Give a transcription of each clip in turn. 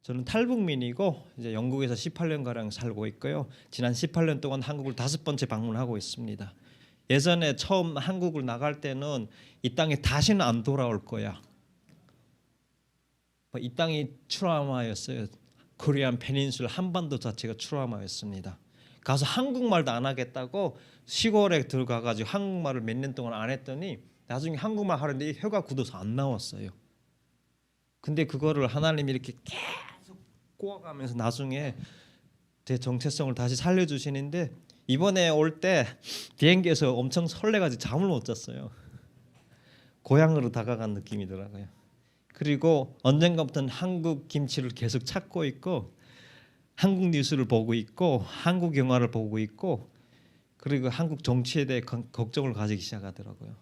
저는 탈북민이고 이제 영국에서 18년 가량 살고 있고요. 지난 18년 동안 한국을 5번째 방문하고 있습니다. 예전에 처음 한국을 나갈 때는 이 땅에 다시는 안 돌아올 거야. 이 땅이 트라우마였어요. 코리안 페닌슐라 한반도 자체가 트라우마였습니다. 가서 한국말도 안 하겠다고 시골에 들어가가지고 한국말을 몇 년 동안 안 했더니 나중에 한국말 하는데 혀가 굳어서 안 나왔어요. 근데 그거를 하나님이 이렇게 계속 꼬아가면서 나중에 제 정체성을 다시 살려주시는데 이번에 올 때 비행기에서 엄청 설레가지고 잠을 못 잤어요. 고향으로 다가간 느낌이더라고요. 그리고 언젠가부터는 한국 김치를 계속 찾고 있고 한국 뉴스를 보고 있고 한국 영화를 보고 있고 그리고 한국 정치에 대해 걱정을 가지기 시작하더라고요.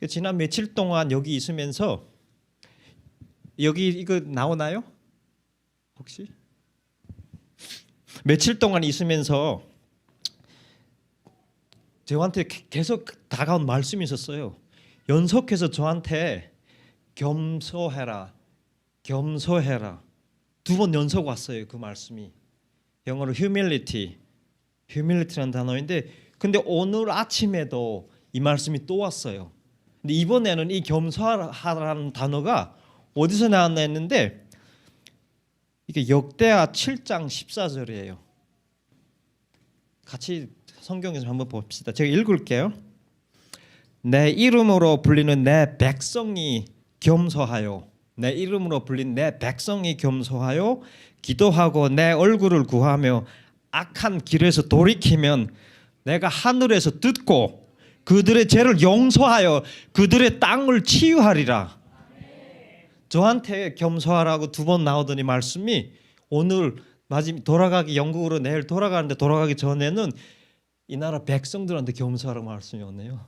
지난 며칠 동안 여기 있으면서 여기 이거 나오나요? 혹시? 며칠 동안 있으면서 저한테 계속 다가온 말씀이 있었어요. 연속해서 저한테 겸손해라, 겸손해라 2번 연속 왔어요. 그 말씀이 영어로 humility라는 단어인데 근데 오늘 아침에도 이 말씀이 또 왔어요. 근데 이번에는 이 겸손하라는 단어가 어디서 나왔나 했는데 이게 역대하 7장 14절이에요. 같이 성경에서 한번 봅시다. 제가 읽을게요. 내 이름으로 불리는 내 백성이 겸손하여 내 이름으로 불린 내 백성이 겸손하여 기도하고 내 얼굴을 구하며 악한 길에서 돌이키면 내가 하늘에서 듣고 그들의 죄를 용서하여 그들의 땅을 치유하리라. 저한테 겸손하라고 2번 나오더니 말씀이 오늘 마지막 돌아가기 영국으로 내일 돌아가는데 돌아가기 전에는 이 나라 백성들한테 겸손하라고 말씀이 오네요.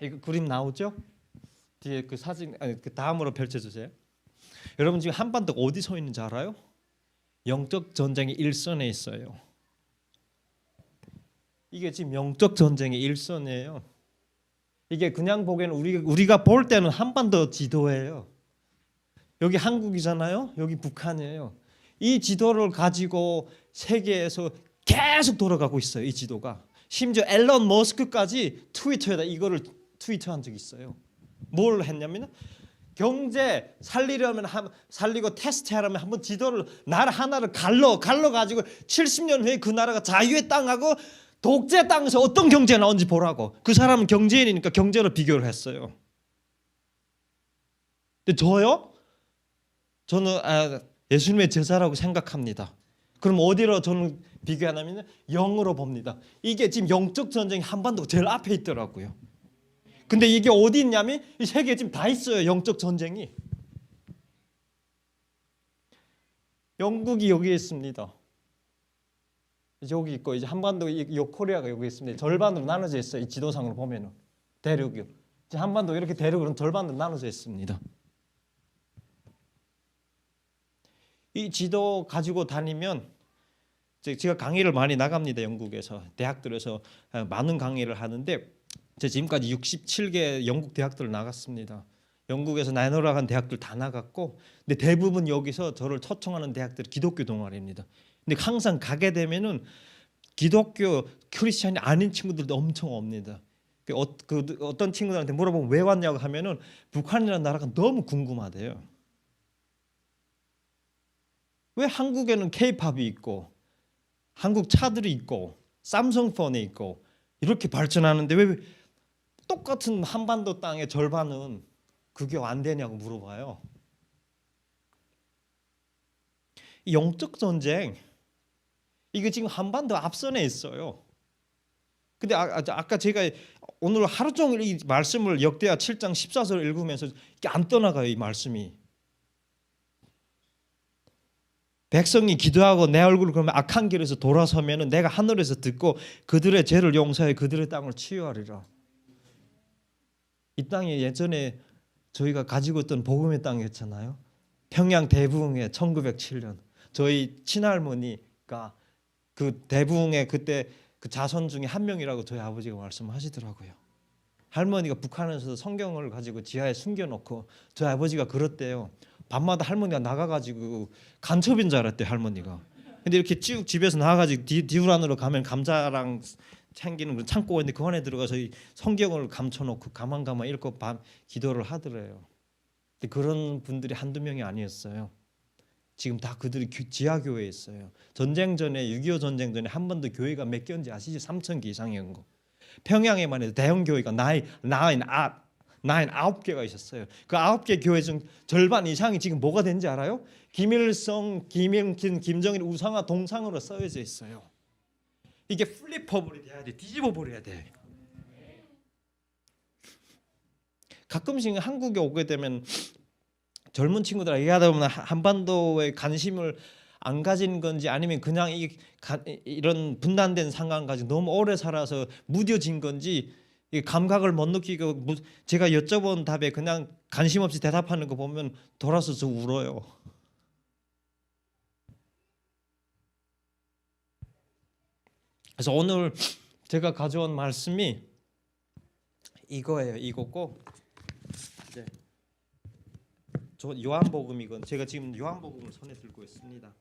이거 그림 나오죠? 뒤에 그 사진 그 다음으로 펼쳐주세요. 여러분 지금 한반도가 어디 서 있는지 알아요? 영적 전쟁의 일선에 있어요. 이게 지금 영적 전쟁의 일선이에요. 이게 그냥 보기에는 우리가 볼 때는 한반도 지도예요. 여기 한국이잖아요. 여기 북한이에요. 이 지도를 가지고 세계에서 계속 돌아가고 있어요. 이 지도가. 심지어 앨런 머스크까지 트위터에다 이거를 트위터한 적이 있어요. 뭘 했냐면 경제 살리려면 살리고 테스트하려면 한번 지도를 나라 하나를 갈러 가지고 70년 후에 그 나라가 자유의 땅하고 독재 땅에서 어떤 경제가 나온지 보라고. 그 사람은 경제인이니까 경제로 비교를 했어요. 근데 저는 예수님의 제자라고 생각합니다. 그럼 어디로 저는 비교하냐면 영으로 봅니다. 이게 지금 영적 전쟁이 한반도가 제일 앞에 있더라고요. 근데 이게 어디 있냐면 이 세계에 지금 다 있어요. 영적 전쟁이. 영국이 여기 있습니다. 여기 있고 이제 한반도 이 코리아가 여기 있습니다. 절반으로 나눠져 있어요. 이 지도상으로 보면은 대륙이 한반도 이렇게 대륙으로 절반으로 나눠져 있습니다. 이 지도 가지고 다니면 제가 강의를 많이 나갑니다. 영국에서 대학들에서 많은 강의를 하는데 제가 지금까지 67개 영국 대학들을 나갔습니다. 영국에서 나눠나간 대학들 다 나갔고 근데 대부분 여기서 저를 초청하는 대학들이 기독교 동아리입니다. 근데 항상 가게 되면은 기독교 크리스찬이 아닌 친구들도 엄청 옵니다. 어떤 친구들한테 물어보면 왜 왔냐고 하면은 북한이라는 나라가 너무 궁금하대요. 왜 한국에는 K-팝이 있고 한국 차들이 있고 삼성폰이 있고 이렇게 발전하는데 왜 똑같은 한반도 땅의 절반은 그게 안 되냐고 물어봐요. 영적 전쟁 이게 지금 한반도 앞선에 있어요. 근데 아까 제가 오늘 하루 종일 이 말씀을 역대하 7장 14절 읽으면서 이게 안 떠나가요. 이 말씀이. 백성이 기도하고 내 얼굴을 그러면 악한 길에서 돌아서면 내가 하늘에서 듣고 그들의 죄를 용서해 그들의 땅을 치유하리라. 이 땅이 예전에 저희가 가지고 있던 복음의 땅이었잖아요. 평양 대부흥회 1907년 저희 친할머니가 그 대부흥회 그때 그 자손 중에 한 명이라고 저희 아버지가 말씀하시더라고요. 할머니가 북한에서 성경을 가지고 지하에 숨겨놓고 저희 아버지가 그랬대요. 밤마다 할머니가 나가가지고 간첩인 줄 알았대요 할머니가. 근데 이렇게 쭉 집에서 나가가지고 뒤울 안으로 가면 감자랑 챙기는 그 창고가 있는데 그 안에 들어가서 이 성경을 감춰놓고 가만 읽고 밤 기도를 하더래요. 근데 그런 분들이 한두 명이 아니었어요. 지금 다 그들이 지하교회에 있어요. 전쟁 전에 6.25 전쟁 전에 한 번도 교회가 몇 개인지 아시죠? 3,000개 이상이었는 거. 평양에만 해도 대형 교회가 9개가 있었어요. 그 9개 교회 중 절반 이상이 지금 뭐가 된지 알아요? 김일성, 김영kin, 김정일 우상화 동상으로 써여져 있어요. 이게 플립업이 돼야 돼. 뒤집어 버려야 돼. 가끔씩 한국에 오게 되면 젊은 친구들 얘기하다 보면 한반도에 관심을 안 가진 건지 아니면 그냥 이런 분단된 상황 가지고 너무 오래 살아서 무뎌진 건지 감각을 못 느끼고 제가 여쭤본 답에 그냥 관심 없이 대답하는 거 보면 돌아서서 울어요. 그래서 오늘 제가 가져온 말씀이 이거예요. 이거고 이제 저 요한복음이건 제가 지금 요한복음을 손에 들고 있습니다.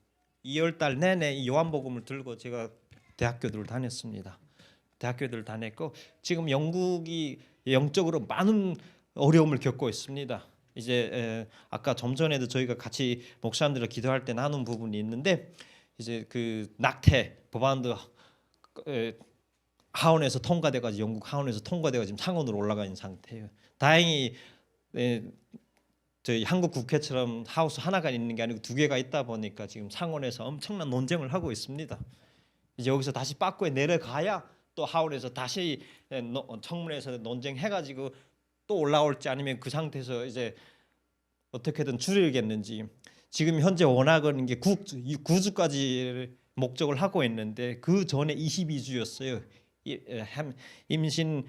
2월달 내내 이 요한복음을 들고 제가 대학교들을 다녔습니다. 대학교들을 다녔고 지금 영국이 영적으로 많은 어려움을 겪고 있습니다. 이제 아까 좀 전에도 저희가 같이 목사님들과 기도할 때 나눈 부분이 있는데 이제 그 낙태 법안도 하원에서 통과돼가지고 영국 하원에서 통과돼가지고 지금 상원으로 올라가 있는 상태예요. 다행히 저희 한국 국회처럼 하우스 하나가 있는 게 아니고 두 개가 있다 보니까 지금 상원에서 엄청난 논쟁을 하고 있습니다. 이제 여기서 다시 빠꾸에 내려가야 또 하원에서 다시 청문회에서 논쟁해가지고 또 올라올지 아니면 그 상태에서 이제 어떻게든 줄이겠는지. 지금 현재 원학은 이게 9주까지 목적을 하고 있는데 그 전에 22주였어요. 임신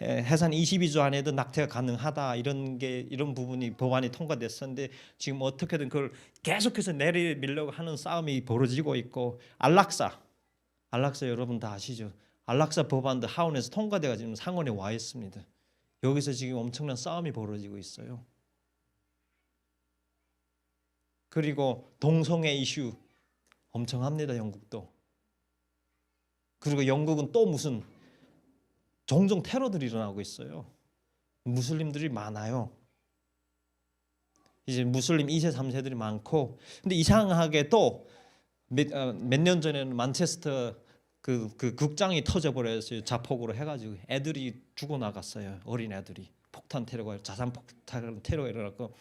해산 22주 안에도 낙태가 가능하다 이런 부분이 법안이 통과됐었는데 지금 어떻게든 그걸 계속해서 내리밀려고 하는 싸움이 벌어지고 있고 안락사 여러분 다 아시죠? 안락사 법안도 하원에서 통과돼가 지금 상원에 와 있습니다. 여기서 지금 엄청난 싸움이 벌어지고 있어요. 그리고 동성애 이슈 엄청합니다. 영국도. 그리고 영국은 또 무슨 종종 테러들이 일어나고 있어요. 무슬림들이 많아요. 이제 무슬림 2세 3세들이 많고 근데 이상하게 또 몇 년 전에는 만체스터 그 극장이 터져버렸어요. 자폭으로 해가지고 애들이 죽어나갔어요. 어린 애들이 폭탄 테러가 자산 폭탄 테러가 일어났고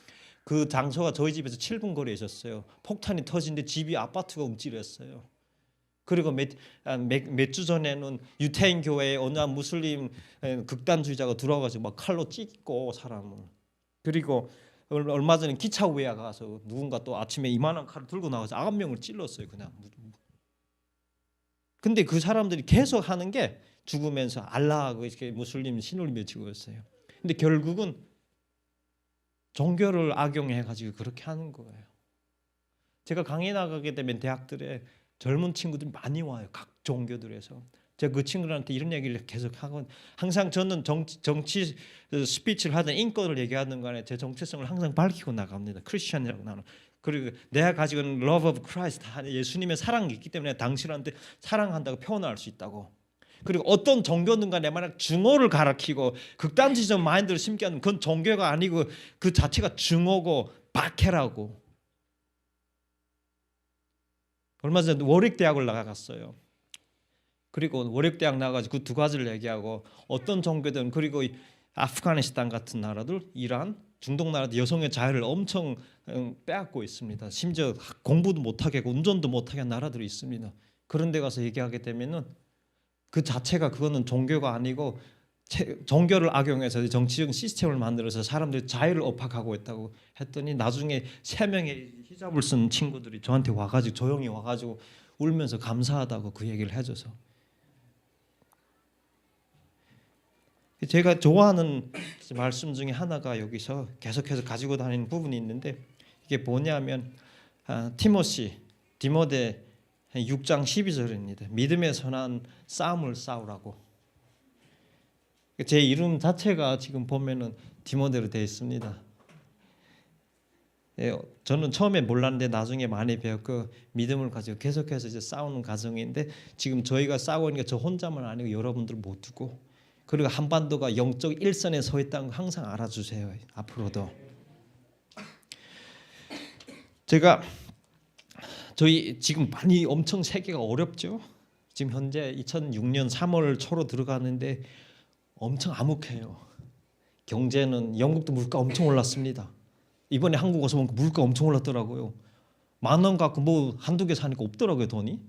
그 장소가 저희 집에서 7분 거리에 있었어요. 폭탄이 터진데 집이 아파트가 움찔했어요. 그리고 몇 주 전에는 유태인 교회에 어느 무슬림 극단주의자가 들어와가지고 막 칼로 찢고 사람을. 그리고 얼마 전에 기차 우회에 가서 누군가 또 아침에 이만한 칼을 들고 나와서 9명을 찔렀어요. 그냥. 근데 그 사람들이 계속 하는 게 죽으면서 알라하고 이렇게 무슬림 신을 외치고 있어요. 근데 결국은 종교를 악용해가지고 그렇게 하는 거예요. 제가 강의 나가게 되면 대학들에 젊은 친구들이 많이 와요. 각 종교들에서. 제가 그 친구들한테 이런 얘기를 계속 하고 항상 저는 정치 스피치를 하든 인권을 얘기하는 간에 제 정체성을 항상 밝히고 나갑니다. 크리스천이라고 나는. 그리고 내가 가지고 있는 love of Christ, 예수님의 사랑이 있기 때문에 당신한테 사랑한다고 표현할 수 있다고. 그리고 어떤 종교든 간에 만약 증오를 가르치고 극단주의적 마인드를 심게 하는 그건 종교가 아니고 그 자체가 증오고 박해라고. 얼마 전에 월익대학을 나갔어요. 그리고 월익대학 나가지고 그 두 가지를 얘기하고 어떤 종교든 그리고 아프가니스탄 같은 나라들, 이란, 중동 나라들 여성의 자유를 엄청 빼앗고 있습니다. 심지어 공부도 못하게 하고 운전도 못하게 한 나라들이 있습니다. 그런 데 가서 얘기하게 되면은 그 자체가 그거는 종교가 아니고 종교를 악용해서 정치적 시스템을 만들어서 사람들이 자유를 억압하고 있다고 했더니 나중에 3명의 히잡을 쓴 친구들이 저한테 와가지고 조용히 와가지고 울면서 감사하다고 그 얘기를 해줘서 제가 좋아하는 말씀 중에 하나가 여기서 계속해서 가지고 다니는 부분이 있는데 이게 뭐냐면 디모데 6장 12절입니다. 믿음에 선한 싸움을 싸우라고. 제 이름 자체가 지금 보면은 디모데로 되어 있습니다. 예, 저는 처음에 몰랐는데 나중에 많이 배웠고 믿음을 가지고 계속해서 이제 싸우는 과정인데 지금 저희가 싸우고 있는 게 저 혼자만 아니고 여러분들 모두고 그리고 한반도가 영적 일선에 서 있다는 거 항상 알아주세요. 앞으로도 제가 저희 지금 많이 엄청 세계가 어렵죠. 지금 현재 2006년 3월 초로 들어가는데 엄청 암흑해요. 경제는 영국도 물가 엄청 올랐습니다. 이번에 한국 와서 보니까 물가 엄청 올랐더라고요. 10,000원 갖고 뭐 한두 개 사니까 없더라고요, 돈이.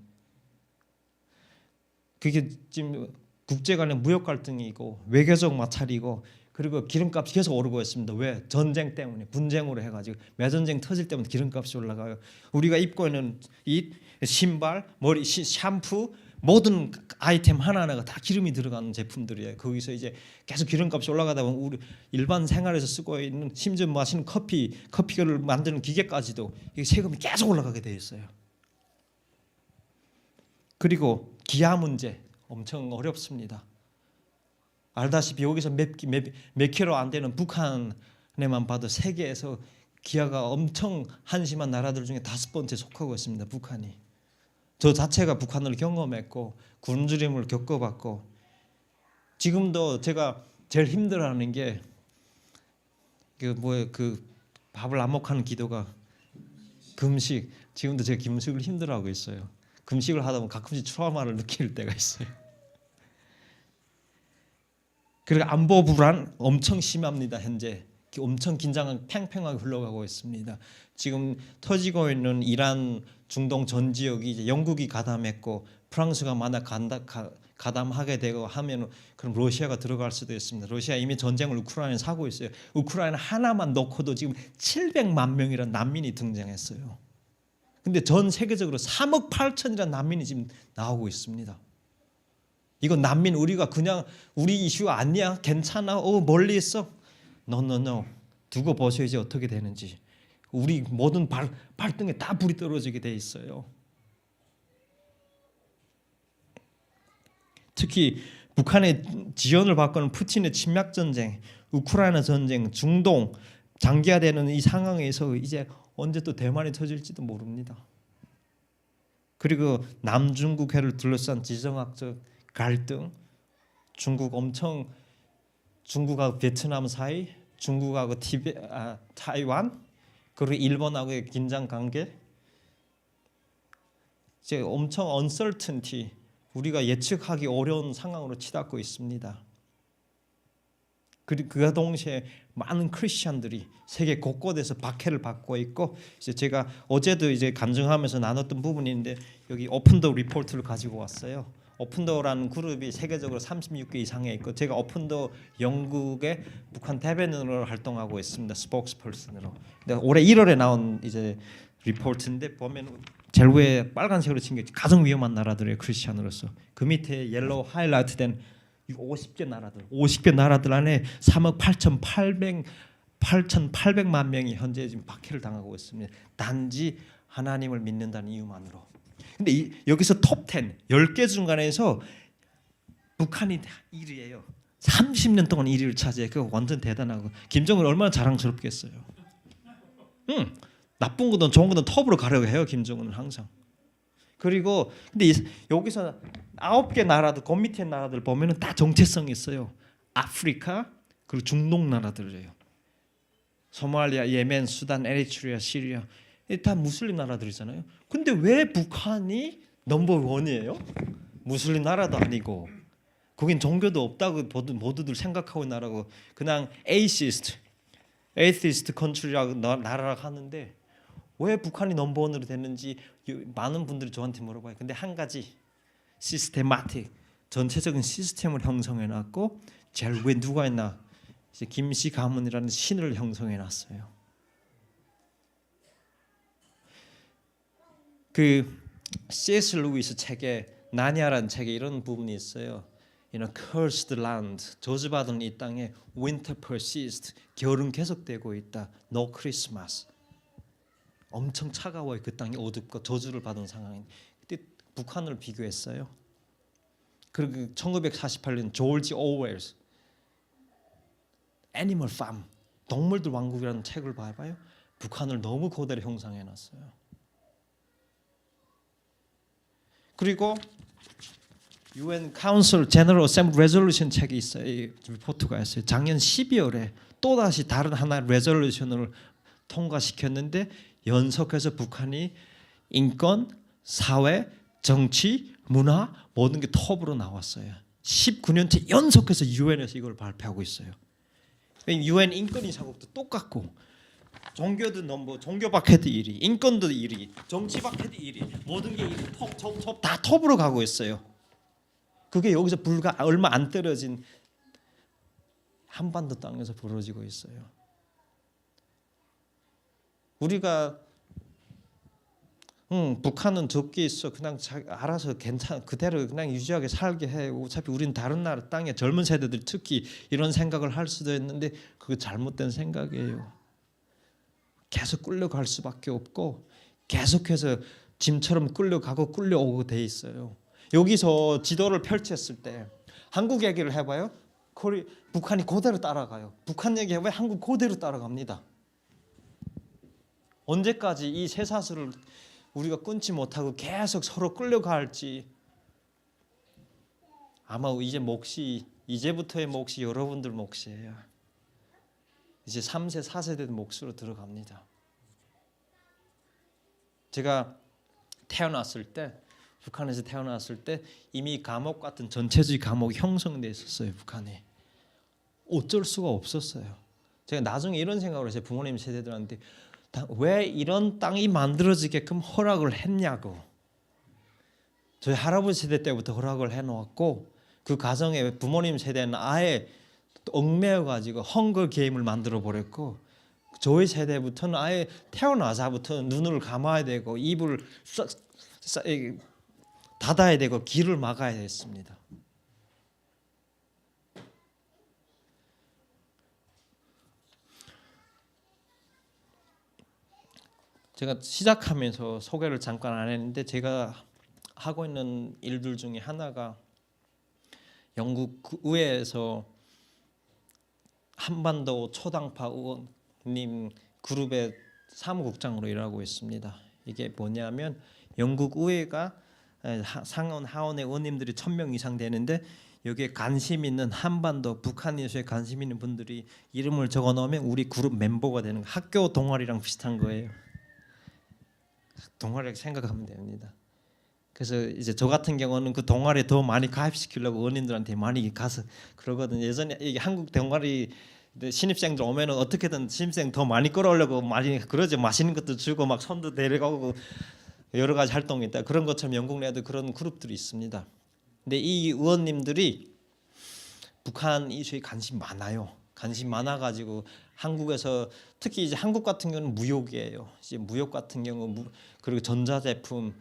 그게 지금 국제 간의 무역 갈등이고 외교적 마찰이고 그리고 기름값이 계속 오르고 있습니다. 왜? 전쟁 때문에 분쟁으로 해가지고 매전쟁 터질 때마다 기름값이 올라가요. 우리가 입고 있는 이 신발, 머리, 샴푸 모든 아이템 하나하나가 다 기름이 들어가는 제품들이에요. 거기서 이제 계속 기름값이 올라가다 보면 우리 일반 생활에서 쓰고 있는 심지어 마시는 커피를 만드는 기계까지도 이 세금이 계속 올라가게 돼 있어요. 그리고 기아 문제 엄청 어렵습니다. 알다시피 여기서 몇 킬로 안 되는 북한에만 봐도 세계에서 기아가 엄청 한심한 나라들 중에 5번째 속하고 있습니다. 북한이. 저 자체가 북한을 경험했고 굶주림을 겪어봤고 지금도 제가 제일 힘들어하는 게 그 밥을 안 먹하는 기도가 금식. 지금도 제가 금식을 힘들어하고 있어요. 금식을 하다 보면 가끔씩 트라우마를 느낄 때가 있어요. 그리고 안보 불안 엄청 심합니다. 현재 엄청 긴장한 팽팽하게 흘러가고 있습니다. 지금 터지고 있는 이란 중동 전 지역이 이제 영국이 가담했고 프랑스가 만약 가담하게 되고 하면 그럼 러시아가 들어갈 수도 있습니다. 러시아 이미 전쟁을 우크라이나에 사고 있어요. 우크라이나 하나만 놓고도 지금 700만 명이라는 난민이 등장했어요. 근데 전 세계적으로 3억 8천이라는 난민이 지금 나오고 있습니다. 이거 난민 우리가 그냥 우리 이슈 아니야? 괜찮아? 멀리 있어? No. 두고 보셔야지 어떻게 되는지. 우리 모든 발등에 다 불이 떨어지게 돼 있어요. 특히 북한의 지원을 받고는 푸틴의 침략 전쟁, 우크라이나 전쟁, 중동 장기화되는 이 상황에서 이제 언제 또 대만이 터질지도 모릅니다. 그리고 남중국해를 둘러싼 지정학적 갈등, 중국하고 베트남 사이, 중국하고 타이완, 그리고 일본하고의 긴장 관계, 이제 엄청 uncertainty, 우리가 예측하기 어려운 상황으로 치닫고 있습니다. 그리고 그 동시에 많은 크리스천들이 세계 곳곳에서 박해를 받고 있고, 이제 제가 어제도 이제 간증하면서 나눴던 부분인데 여기 오픈더 리포트를 가지고 왔어요. 오픈더라는 그룹이 세계적으로 36개 이상에 있고 제가 오픈더 영국의 북한 대변인으로 활동하고 있습니다. 스포크스퍼슨으로. 올해 1월에 나온 이제 리포트인데 보면 제일 위에 빨간색으로 친 게 가장 위험한 나라들의 크리스천으로서 그 밑에 옐로우 하이라이트된 50개 나라들 안에 3억 8,800만 명이 현재 지금 박해를 당하고 있습니다. 단지 하나님을 믿는다는 이유만으로. 근데 여기서 톱 10, 10개 중간에서 북한이 1위예요. 30년 동안 1위를 차지해. 그거 완전 대단하고 김정은 얼마나 자랑스럽겠어요. 나쁜 거든 좋은 거든 톱으로 가려고 해요. 김정은은 항상. 그리고 근데 여기서 9개 나라들, 그 밑에 나라들 보면은 다 정체성이 있어요. 아프리카 그리고 중동 나라들이에요. 소말리아, 예멘, 수단, 에리트리아, 시리아 다 무슬림 나라들이잖아요. 근데 왜 북한이 넘버 원이에요? 무슬림 나라도 아니고 거긴 종교도 없다고 모두들 생각하고 있는 나라고 그냥 에이시스트 컨트리라고 나라라고 하는데 왜 북한이 넘버 원으로 됐는지 많은 분들이 저한테 물어봐요. 근데 한 가지 시스테마틱 전체적인 시스템을 형성해 놨고 제일 위에 누가 있나? 이제 김씨 가문이라는 신을 형성해 놨어요. 그 C.S. 루이스 책에 나니아라는 책에 이런 부분이 있어요. Cursed land, 저주받은 이 땅에 winter persists, 겨울은 계속되고 있다. No Christmas. 엄청 차가워요. 그 땅이 어둡고 저주를 받은 상황인. 그때 북한을 비교했어요. 그리고 1948년 조지 오웰 애니멀 팜, 동물들 왕국이라는 책을 봐봐요. 북한을 너무 그대로 형상해놨어요. 그리고 UN Council General Assembly Resolution 책이 있어요. 이 리포트가 있어요. 작년 12월에 또다시 다른 하나의 레졸루션을 통과시켰는데 연속해서 북한이 인권, 사회, 정치, 문화 모든 게 톱으로 나왔어요. 19년째 연속해서 UN에서 이걸 발표하고 있어요. UN 인권이사국도 똑같고 종교도 넘버 종교 박해도 1위, 인권도 1위, 정치 박해도 1위, 모든 게 1위, 톱 다 톱으로 가고 있어요. 그게 여기서 불과 얼마 안 떨어진 한반도 땅에서 벌어지고 있어요. 우리가 북한은 적게 있어 그냥 알아서 괜찮 그대로 그냥 유지하게 살게 해. 어차피 우리는 다른 나라 땅에 젊은 세대들이 특히 이런 생각을 할 수도 있는데 그거 잘못된 생각이에요. 계속 끌려갈 수밖에 없고 계속해서 짐처럼 끌려가고 끌려오고 돼 있어요. 여기서 지도를 펼쳤을 때 한국 얘기를 해봐요. 북한이 그대로 따라가요. 북한 얘기해봐요. 한국 그대로 따라갑니다. 언제까지 이 쇠사슬을 우리가 끊지 못하고 계속 서로 끌려갈지. 아마 이제 이제부터의 몫이 여러분들 몫이에요. 이제 3세 4세대 몫으로 들어갑니다. 제가 북한에서 태어났을 때 이미 감옥 같은 전체주의 감옥이 형성돼 있었어요. 북한에 어쩔 수가 없었어요. 제가 나중에 이런 생각을 했어요. 부모님 세대들한테 왜 이런 땅이 만들어지게끔 허락을 했냐고. 저희 할아버지 세대 때부터 허락을 해놓았고 그 가정에 부모님 세대는 아예 얽매여 가지고 헝거 게임을 만들어 버렸고 저희 세대부터는 아예 태어나자부터 눈을 감아야 되고 입을 닫아야 되고 귀를 막아야 했습니다. 제가 시작하면서 소개를 잠깐 안 했는데 제가 하고 있는 일들 중에 하나가 영국 의회에서 한반도 초당파 의원님 그룹의 사무국장으로 일하고 있습니다. 이게 뭐냐면 영국 의회가 상원 하원의 의원님들이 1000명 이상 되는데 여기에 관심 있는 한반도 북한 이슈에 관심 있는 분들이 이름을 적어 놓으면 우리 그룹 멤버가 되는 학교 동아리랑 비슷한 거예요. 동아리 생각하면 됩니다. 그래서 이제 저 같은 경우는 그 동아리에 더 많이 가입시키려고 의원님들한테 많이 가서 그러거든요. 예전에 이게 한국 동아리 신입생들 오면은 어떻게든 신입생 더 많이 끌어오려고 많이 그러죠. 맛있는 것도 주고 막 손도 데려가고 여러 가지 활동이 있다. 그런 것처럼 영국 내에도 그런 그룹들이 있습니다. 근데 이 의원님들이 북한 이슈에 관심 많아요. 관심 많아가지고 한국에서 특히 이제 한국 같은 경우는 무역이에요. 이제 무역 같은 경우 그리고 전자제품,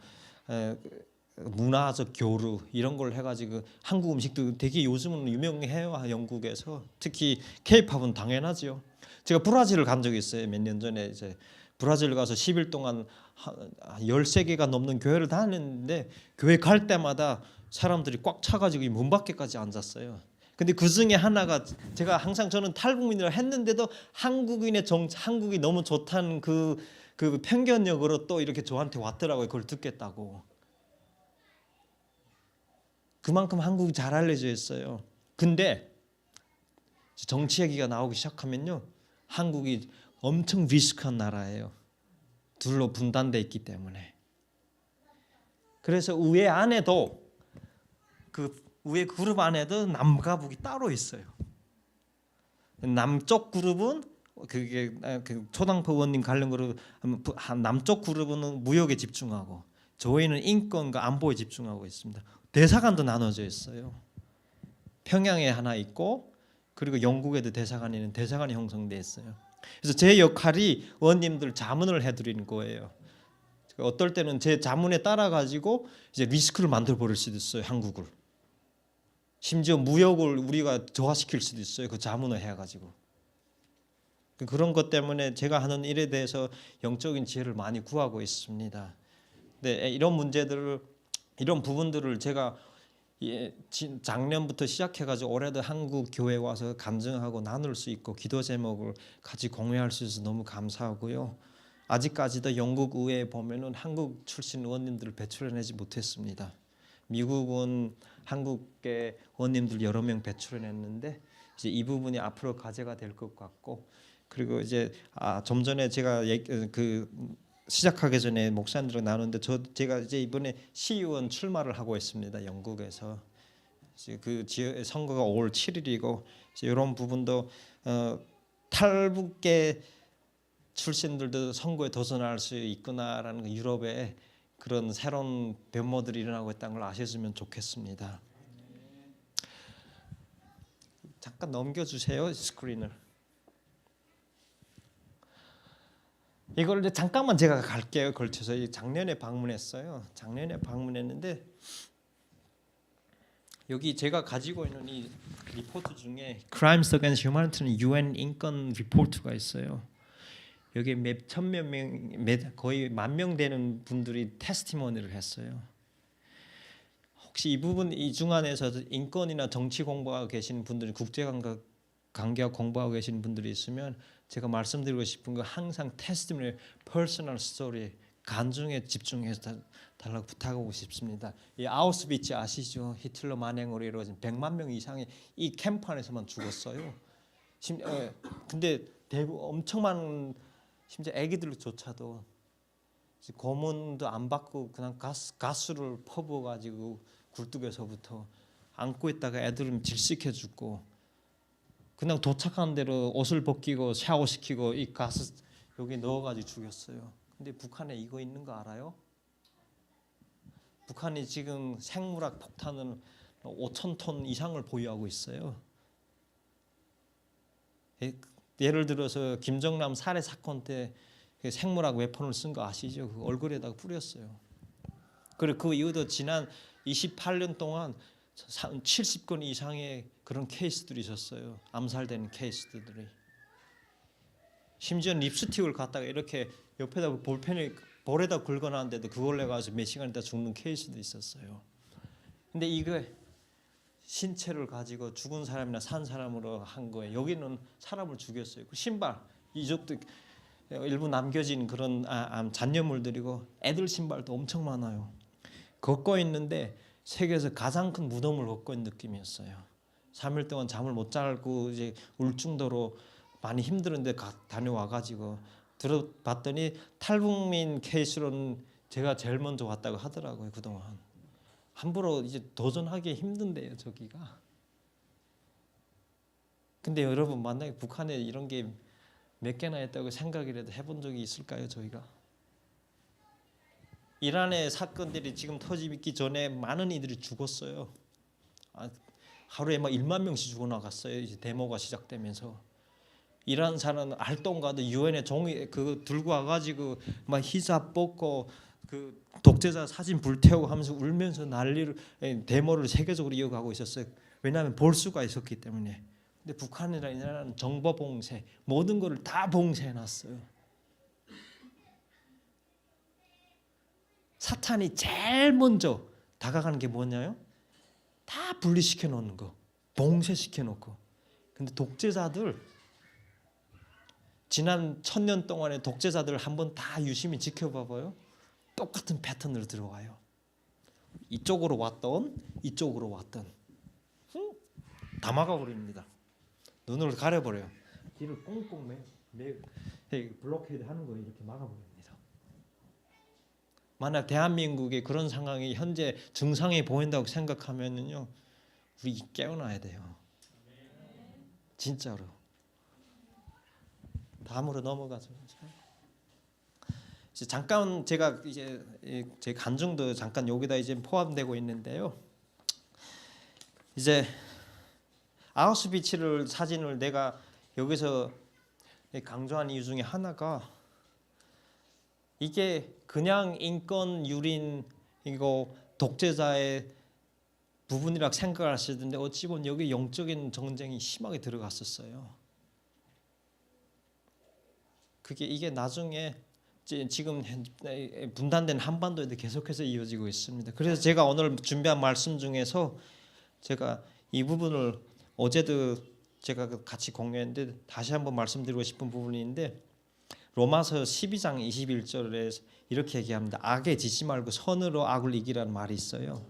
문화적 교류 이런 걸 해가지고 한국 음식도 되게 요즘은 유명해요. 영국에서 특히 K-팝은 당연하죠. 제가 브라질을 간 적이 있어요. 몇 년 전에 이제 브라질 가서 10일 동안 13개가 넘는 교회를 다녔는데 교회 갈 때마다 사람들이 꽉 차가지고 문 밖에까지 앉았어요. 근데 그 중에 하나가 제가 항상 저는 탈북민이라 했는데도 한국이 너무 좋다는 그 편견력으로 또 이렇게 저한테 왔더라고요. 그걸 듣겠다고. 그만큼 한국이 잘 알려져 있어요. 근데 정치 얘기가 나오기 시작하면요, 한국이 엄청 리스크한 나라예요. 둘로 분단돼 있기 때문에. 그래서 의회 안에도 의회 그룹 안에도 남과 북이 따로 있어요. 남쪽 그룹은 그게 초당파 의원님 관련 그룹 남쪽 그룹은 무역에 집중하고 저희는 인권과 안보에 집중하고 있습니다. 대사관도 나눠져 있어요. 평양에 하나 있고 그리고 영국에도 대사관이 형성돼 있어요. 그래서 제 역할이 의원님들 자문을 해드리는 거예요. 어떨 때는 제 자문에 따라 가지고 이제 리스크를 만들어 버릴 수도 있어요. 한국을. 심지어 무역을 우리가 저하시킬 수도 있어요. 그 자문을 해가지고. 그런 것 때문에 제가 하는 일에 대해서 영적인 지혜를 많이 구하고 있습니다. 네, 이런 부분들을 제가 작년부터 시작해가지고 올해도 한국 교회 와서 간증하고 나눌 수 있고 기도 제목을 같이 공유할 수 있어서 너무 감사하고요. 아직까지도 영국 의회에 보면은 한국 출신 의원님들을 배출해내지 못했습니다. 미국은 한국계 의원님들 여러 명 배출해냈는데 이제 이 부분이 앞으로 과제가 될 것 같고, 그리고 이제 좀 전에 제가 시작하기 전에 목사님들과 나누는데 제가 이제 이번에 시의원 출마를 하고 있습니다. 영국에서 이제 그 지역 선거가 5월 7일이고 이제 이런 부분도 탈북계 출신들도 선거에 도전할 수 있구나라는 유럽의 그런 새로운 변모들이 일어나고 있다는 걸 아셨으면 좋겠습니다. 잠깐 넘겨주세요 스크린을. 이걸 이제 잠깐만 제가 갈게요. 걸쳐서 작년에 방문했어요. 작년에 방문했는데 여기 제가 가지고 있는 이 리포트 중에 Crimes Against Humanity는 UN 인권 리포트가 있어요. 여기 몇 천몇 명, 거의 10,000명 되는 분들이 테스티모니를 했어요. 혹시 이 부분 이 중간에서 인권이나 정치 공부하고 계시는 분들이 국제관계와 공부하고 계시는 분들이 있으면 제가 말씀드리고 싶은 거 항상 테스티모니, 퍼스널 스토리, 간증에 집중해서 달라고 부탁하고 싶습니다. 이 아우슈비츠 아시죠? 히틀러 만행으로 이루어진 100만 명 이상이 이 캠프 안에서만 죽었어요. 근데 엄청 많은 심지어 아기들조차도 고문도 안 받고 그냥 가스를 퍼부어 가지고 굴뚝에서부터 안고 있다가 애들은 질식해 죽고 그냥 도착한 대로 옷을 벗기고 샤워시키고 이 가스 여기 넣어가지고 죽였어요. 근데 북한에 이거 있는 거 알아요? 북한이 지금 생물학 폭탄을 5,000톤 이상을 보유하고 있어요. 예를 들어서 김정남 살해 사건 때 생물학 웨폰을 쓴 거 아시죠? 그 얼굴에다가 뿌렸어요. 그리고 그 이후도 지난 28년 동안 70건 이상의 그런 케이스들이 있었어요. 암살되는 케이스들이. 심지어 립스틱을 갖다가 이렇게 옆에다 볼에다 긁어놨는데도 그걸 내가서 몇 시간 있다 죽는 케이스도 있었어요. 근데 이거 신체를 가지고 죽은 사람이나 산 사람으로 한 거예요. 여기는 사람을 죽였어요. 신발 이쪽도 일부 남겨진 그런 잔여물들이고 애들 신발도 엄청 많아요. 걷고 있는데 세계에서 가장 큰 무덤을 걷고 있는 느낌이었어요. 3일 동안 잠을 못 자고 이제 울증도로 많이 힘들은데 다녀와가지고 들어봤더니 탈북민 케이스로는 제가 제일 먼저 왔다고 하더라고요. 그동안 함부로 이제 도전하기 힘든데요, 저기가. 근데 여러분 만약에 북한에 이런 게 몇 개나 있다고 생각이라도 해본 적이 있을까요, 저희가? 이란의 사건들이 지금 터지기 전에 많은 이들이 죽었어요. 하루에 막 1만 명씩 죽어나갔어요. 이제 데모가 시작되면서 이란 사람 알동가도 유엔에 종이 그 들고 와가지고 막 히잡 벗고 그 독재자 사진 불태우고 하면서 울면서 난리를 데모를 세계적으로 이어가고 있었어요. 왜냐하면 볼 수가 있었기 때문에. 근데 북한이라는 나라는 정보 봉쇄 모든 것을 다 봉쇄해놨어요. 사탄이 제일 먼저 다가가는 게 뭐냐요? 다 분리시켜 놓는 거, 봉쇄시켜 놓고. 근데 독재자들 지난 1000년 동안의 독재자들 한번 다 유심히 지켜봐봐요. 똑같은 패턴으로 들어와요. 이쪽으로 왔던 이쪽으로 왔던 다 막아버립니다. 눈을 가려버려요. 길을 꽁꽁 블록헤이드 하는 거예요. 이렇게 막아버립니다. 만약 대한민국에 그런 상황이 현재 증상이 보인다고 생각하면은요, 우리 깨어나야 돼요. 진짜로. 다음으로 넘어가죠. 이제 잠깐 제가 이제 제 간증도 잠깐 여기다 이제 포함되고 있는데요. 이제 아우슈비츠를 사진을 내가 여기서 강조한 이유 중에 하나가 이게 그냥 인권 유린이고 독재자의 부분이라고 생각하시던데 어찌 보면 여기 영적인 전쟁이 심하게 들어갔었어요. 이게 나중에 지금 분단된 한반도에도 계속해서 이어지고 있습니다. 그래서 제가 오늘 준비한 말씀 중에서 제가 이 부분을 어제도 제가 같이 공유했는데 다시 한번 말씀드리고 싶은 부분인데, 로마서 12장 21절에 이렇게 얘기합니다. 악에 지지 말고 선으로 악을 이기라는 말이 있어요.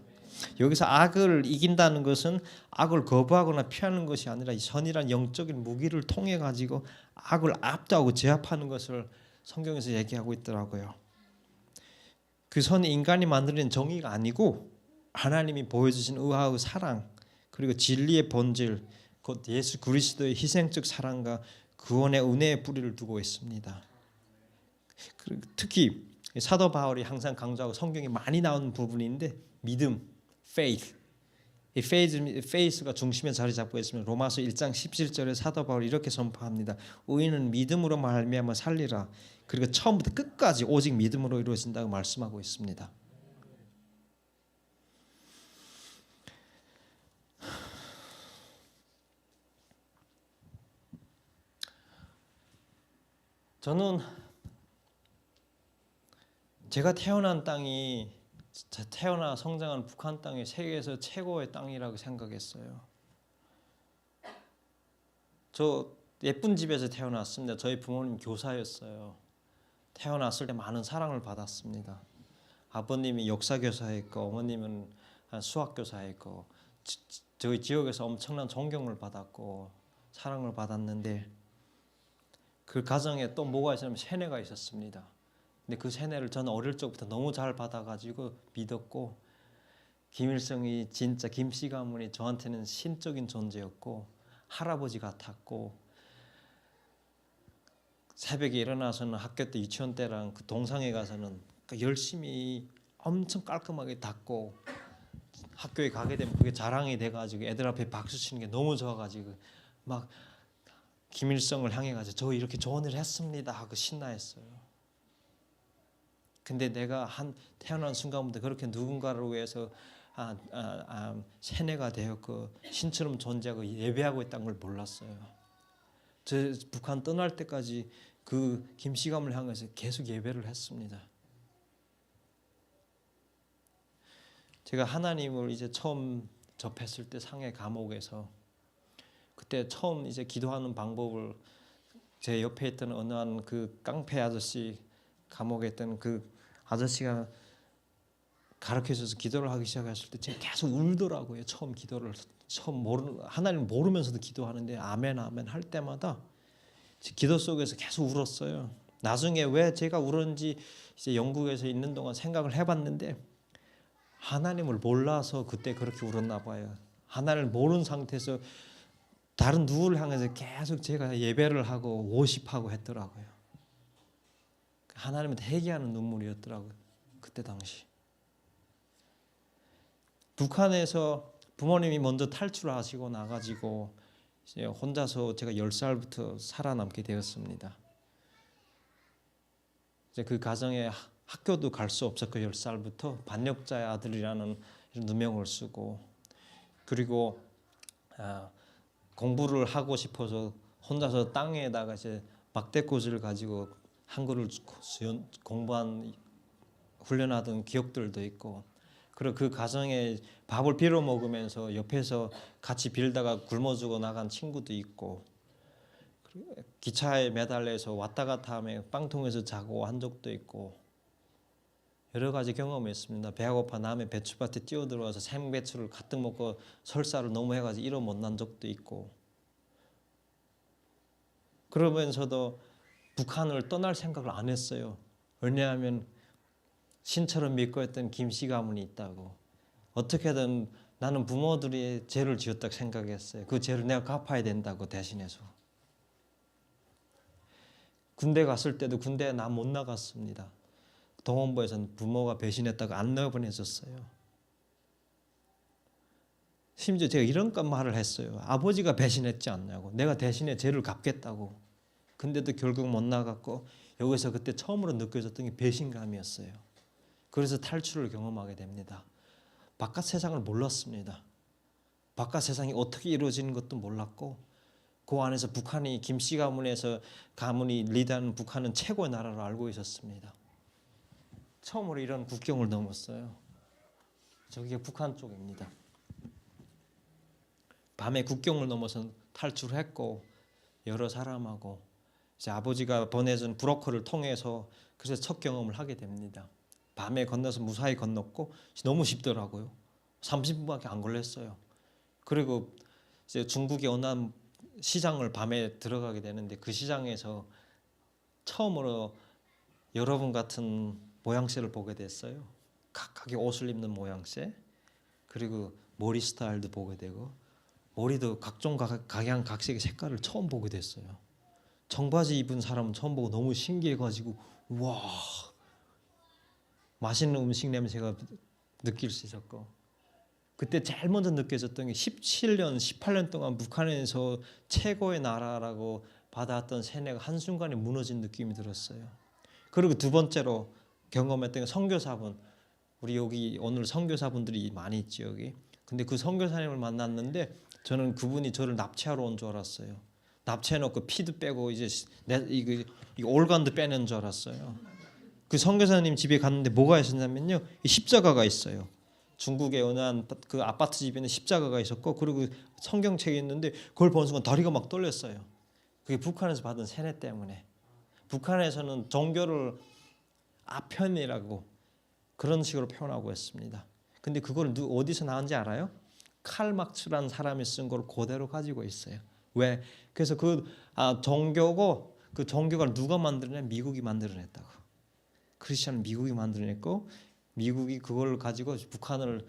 여기서 악을 이긴다는 것은 악을 거부하거나 피하는 것이 아니라 이 선이란 영적인 무기를 통해 가지고 악을 압도하고 제압하는 것을 성경에서 얘기하고 있더라고요. 그 선이 인간이 만드는 정의가 아니고 하나님이 보여주신 의하의 사랑, 그리고 진리의 본질, 곧 예수 그리스도의 희생적 사랑과 구원의 은혜의 뿌리를 두고 있습니다. 특히 사도 바울이 항상 강조하고 성경에 많이 나오는 부분인데, 믿음, faith. 이 faith가 중심에 자리 잡고 있으면 로마서 1장 17절에 사도 바울이 이렇게 선포합니다. 의인은 믿음으로 말미암아 살리라. 그리고 처음부터 끝까지 오직 믿음으로 이루어진다고 말씀하고 있습니다. 저는 제가 태어난 땅이, 태어나 성장한 북한 땅이 세계에서 최고의 땅이라고 생각했어요. 저 예쁜 집에서 태어났습니다. 저희 부모님 교사였어요. 태어났을 때 많은 사랑을 받았습니다. 아버님이 역사교사였고 어머님은 수학교사였고 저희 지역에서 엄청난 존경을 받았고 사랑을 받았는데, 그 가정에 또 뭐가 있었냐면 세뇌가 있었습니다. 근데 그 세뇌를 저는 어릴 적부터 너무 잘 받아가지고 믿었고, 김일성이 진짜 김씨 가문이 저한테는 신적인 존재였고 할아버지 같았고, 새벽에 일어나서는 학교 때 유치원 때랑 그 동상에 가서는 열심히 엄청 깔끔하게 닦고, 학교에 가게 되면 그게 자랑이 돼가지고 애들 앞에 박수 치는 게 너무 좋아가지고 막 김일성을 향해 가지고 저 이렇게 좋은 일 했습니다 하고 신나했어요. 근데 내가 태어난 순간부터 그렇게 누군가를 위해서 세뇌가 되었고 신처럼 존재하고 예배하고 있다는 걸 몰랐어요. 저 북한 떠날 때까지 그 김씨감을 향해서 계속 예배를 했습니다. 제가 하나님을 이제 처음 접했을 때 상해 감옥에서, 그때 처음 이제 기도하는 방법을 제 옆에 있던 어느 한 그 깡패 아저씨, 감옥에 있던 그 아저씨가 가르쳐줘서 기도를 하기 시작했을 때 제가 계속 울더라고요. 하나님을 모르면서도 기도하는데 아멘 아멘 할 때마다 기도 속에서 계속 울었어요. 나중에 왜 제가 울었는지 이제 영국에서 있는 동안 생각을 해봤는데, 하나님을 몰라서 그때 그렇게 울었나 봐요. 하나님을 모르는 상태에서 다른 누구를 향해서 계속 제가 예배를 하고 워십하고 했더라고요. 하나님한테 회개하는 눈물이었더라고요. 그때 당시. 북한에서 부모님이 먼저 탈출하시고 나가지고 이제 혼자서 제가 10살부터 살아남게 되었습니다. 이제 그 가정에 학교도 갈 수 없었고 10살부터 반역자의 아들이라는 이런 누명을 쓰고, 그리고 공부를 하고 싶어서 혼자서 땅에다가 이제 막대꽂이를 가지고 한글을 공부한 훈련하던 기억들도 있고, 그리고 그 가정에 밥을 빌어 먹으면서 옆에서 같이 빌다가 굶어 죽어 나간 친구도 있고, 기차에 매달려서 왔다 갔다 하며 빵통에서 자고 한 적도 있고, 여러 가지 경험했습니다. 배가 고파 남의 배추밭에 뛰어들어와서 생배추를 가득 먹고 설사를 너무 해가지고 일어 못 난 적도 있고, 그러면서도 북한을 떠날 생각을 안 했어요. 왜냐하면 신처럼 믿고 있던 김씨 가문이 있다고, 어떻게든 나는 부모들이 죄를 지었다고 생각했어요. 그 죄를 내가 갚아야 된다고 대신해서. 군대 갔을 때도 군대에 나 못 나갔습니다. 동원부에서는 부모가 배신했다고 안 내보내줬어요. 심지어 제가 이런 말을 했어요. 아버지가 배신했지 않냐고, 내가 대신에 죄를 갚겠다고. 근데도 결국 못 나갔고, 여기서 그때 처음으로 느껴졌던 게 배신감이었어요. 그래서 탈출을 경험하게 됩니다. 바깥 세상을 몰랐습니다. 바깥 세상이 어떻게 이루어지는 것도 몰랐고, 그 안에서 북한이 김씨 가문이 리드하는 북한은 최고의 나라로 알고 있었습니다. 처음으로 이런 국경을 넘었어요. 저기가 북한 쪽입니다. 밤에 국경을 넘어서 탈출했고 여러 사람하고 이제 아버지가 보내준 브로커를 통해서 그래서 첫 경험을 하게 됩니다. 밤에 건너서 무사히 건넜고 너무 쉽더라고요. 30분밖에 안 걸렸어요. 그리고 이제 중국의 어느 한 시장을 밤에 들어가게 되는데 그 시장에서 처음으로 여러분 같은 모양새를 보게 됐어요. 각각의 옷을 입는 모양새, 그리고 머리 스타일도 보게 되고 머리도 각종 각양각색의 색깔을 처음 보게 됐어요. 청바지 입은 사람은 처음 보고 너무 신기해가지고 와, 맛있는 음식 냄새가 느낄 수 있었고, 그때 제일 먼저 느껴졌던 게 17년, 18년 동안 북한에서 최고의 나라라고 받아왔던 세뇌가 한순간에 무너진 느낌이 들었어요. 그리고 두 번째로 경험했던 게 선교사분, 우리 여기 오늘 선교사분들이 많이 있죠 여기. 근데 그 선교사님을 만났는데 저는 그분이 저를 납치하러 온 줄 알았어요. 납치해놓고 피도 빼고 이제 이거 올간도 빼는 줄 알았어요. 그 선교사님 집에 갔는데 뭐가 있었냐면요, 이 십자가가 있어요. 중국의 어느 한 그 아파트 집에는 십자가가 있었고, 그리고 성경책이 있는데 그걸 보는 순간 다리가 막 떨렸어요. 그게 북한에서 받은 세뇌 때문에. 북한에서는 종교를 아편이라고 그런 식으로 표현하고 있습니다. 근데 그걸 어디서 나온지 알아요? 칼 막스라는 사람이 쓴 걸 그대로 가지고 있어요. 왜? 그래서 종교고, 그 종교가 누가 만들어내? 미국이 만들어냈다고. 크리스천 미국이 만들어냈고, 미국이 그걸 가지고 북한을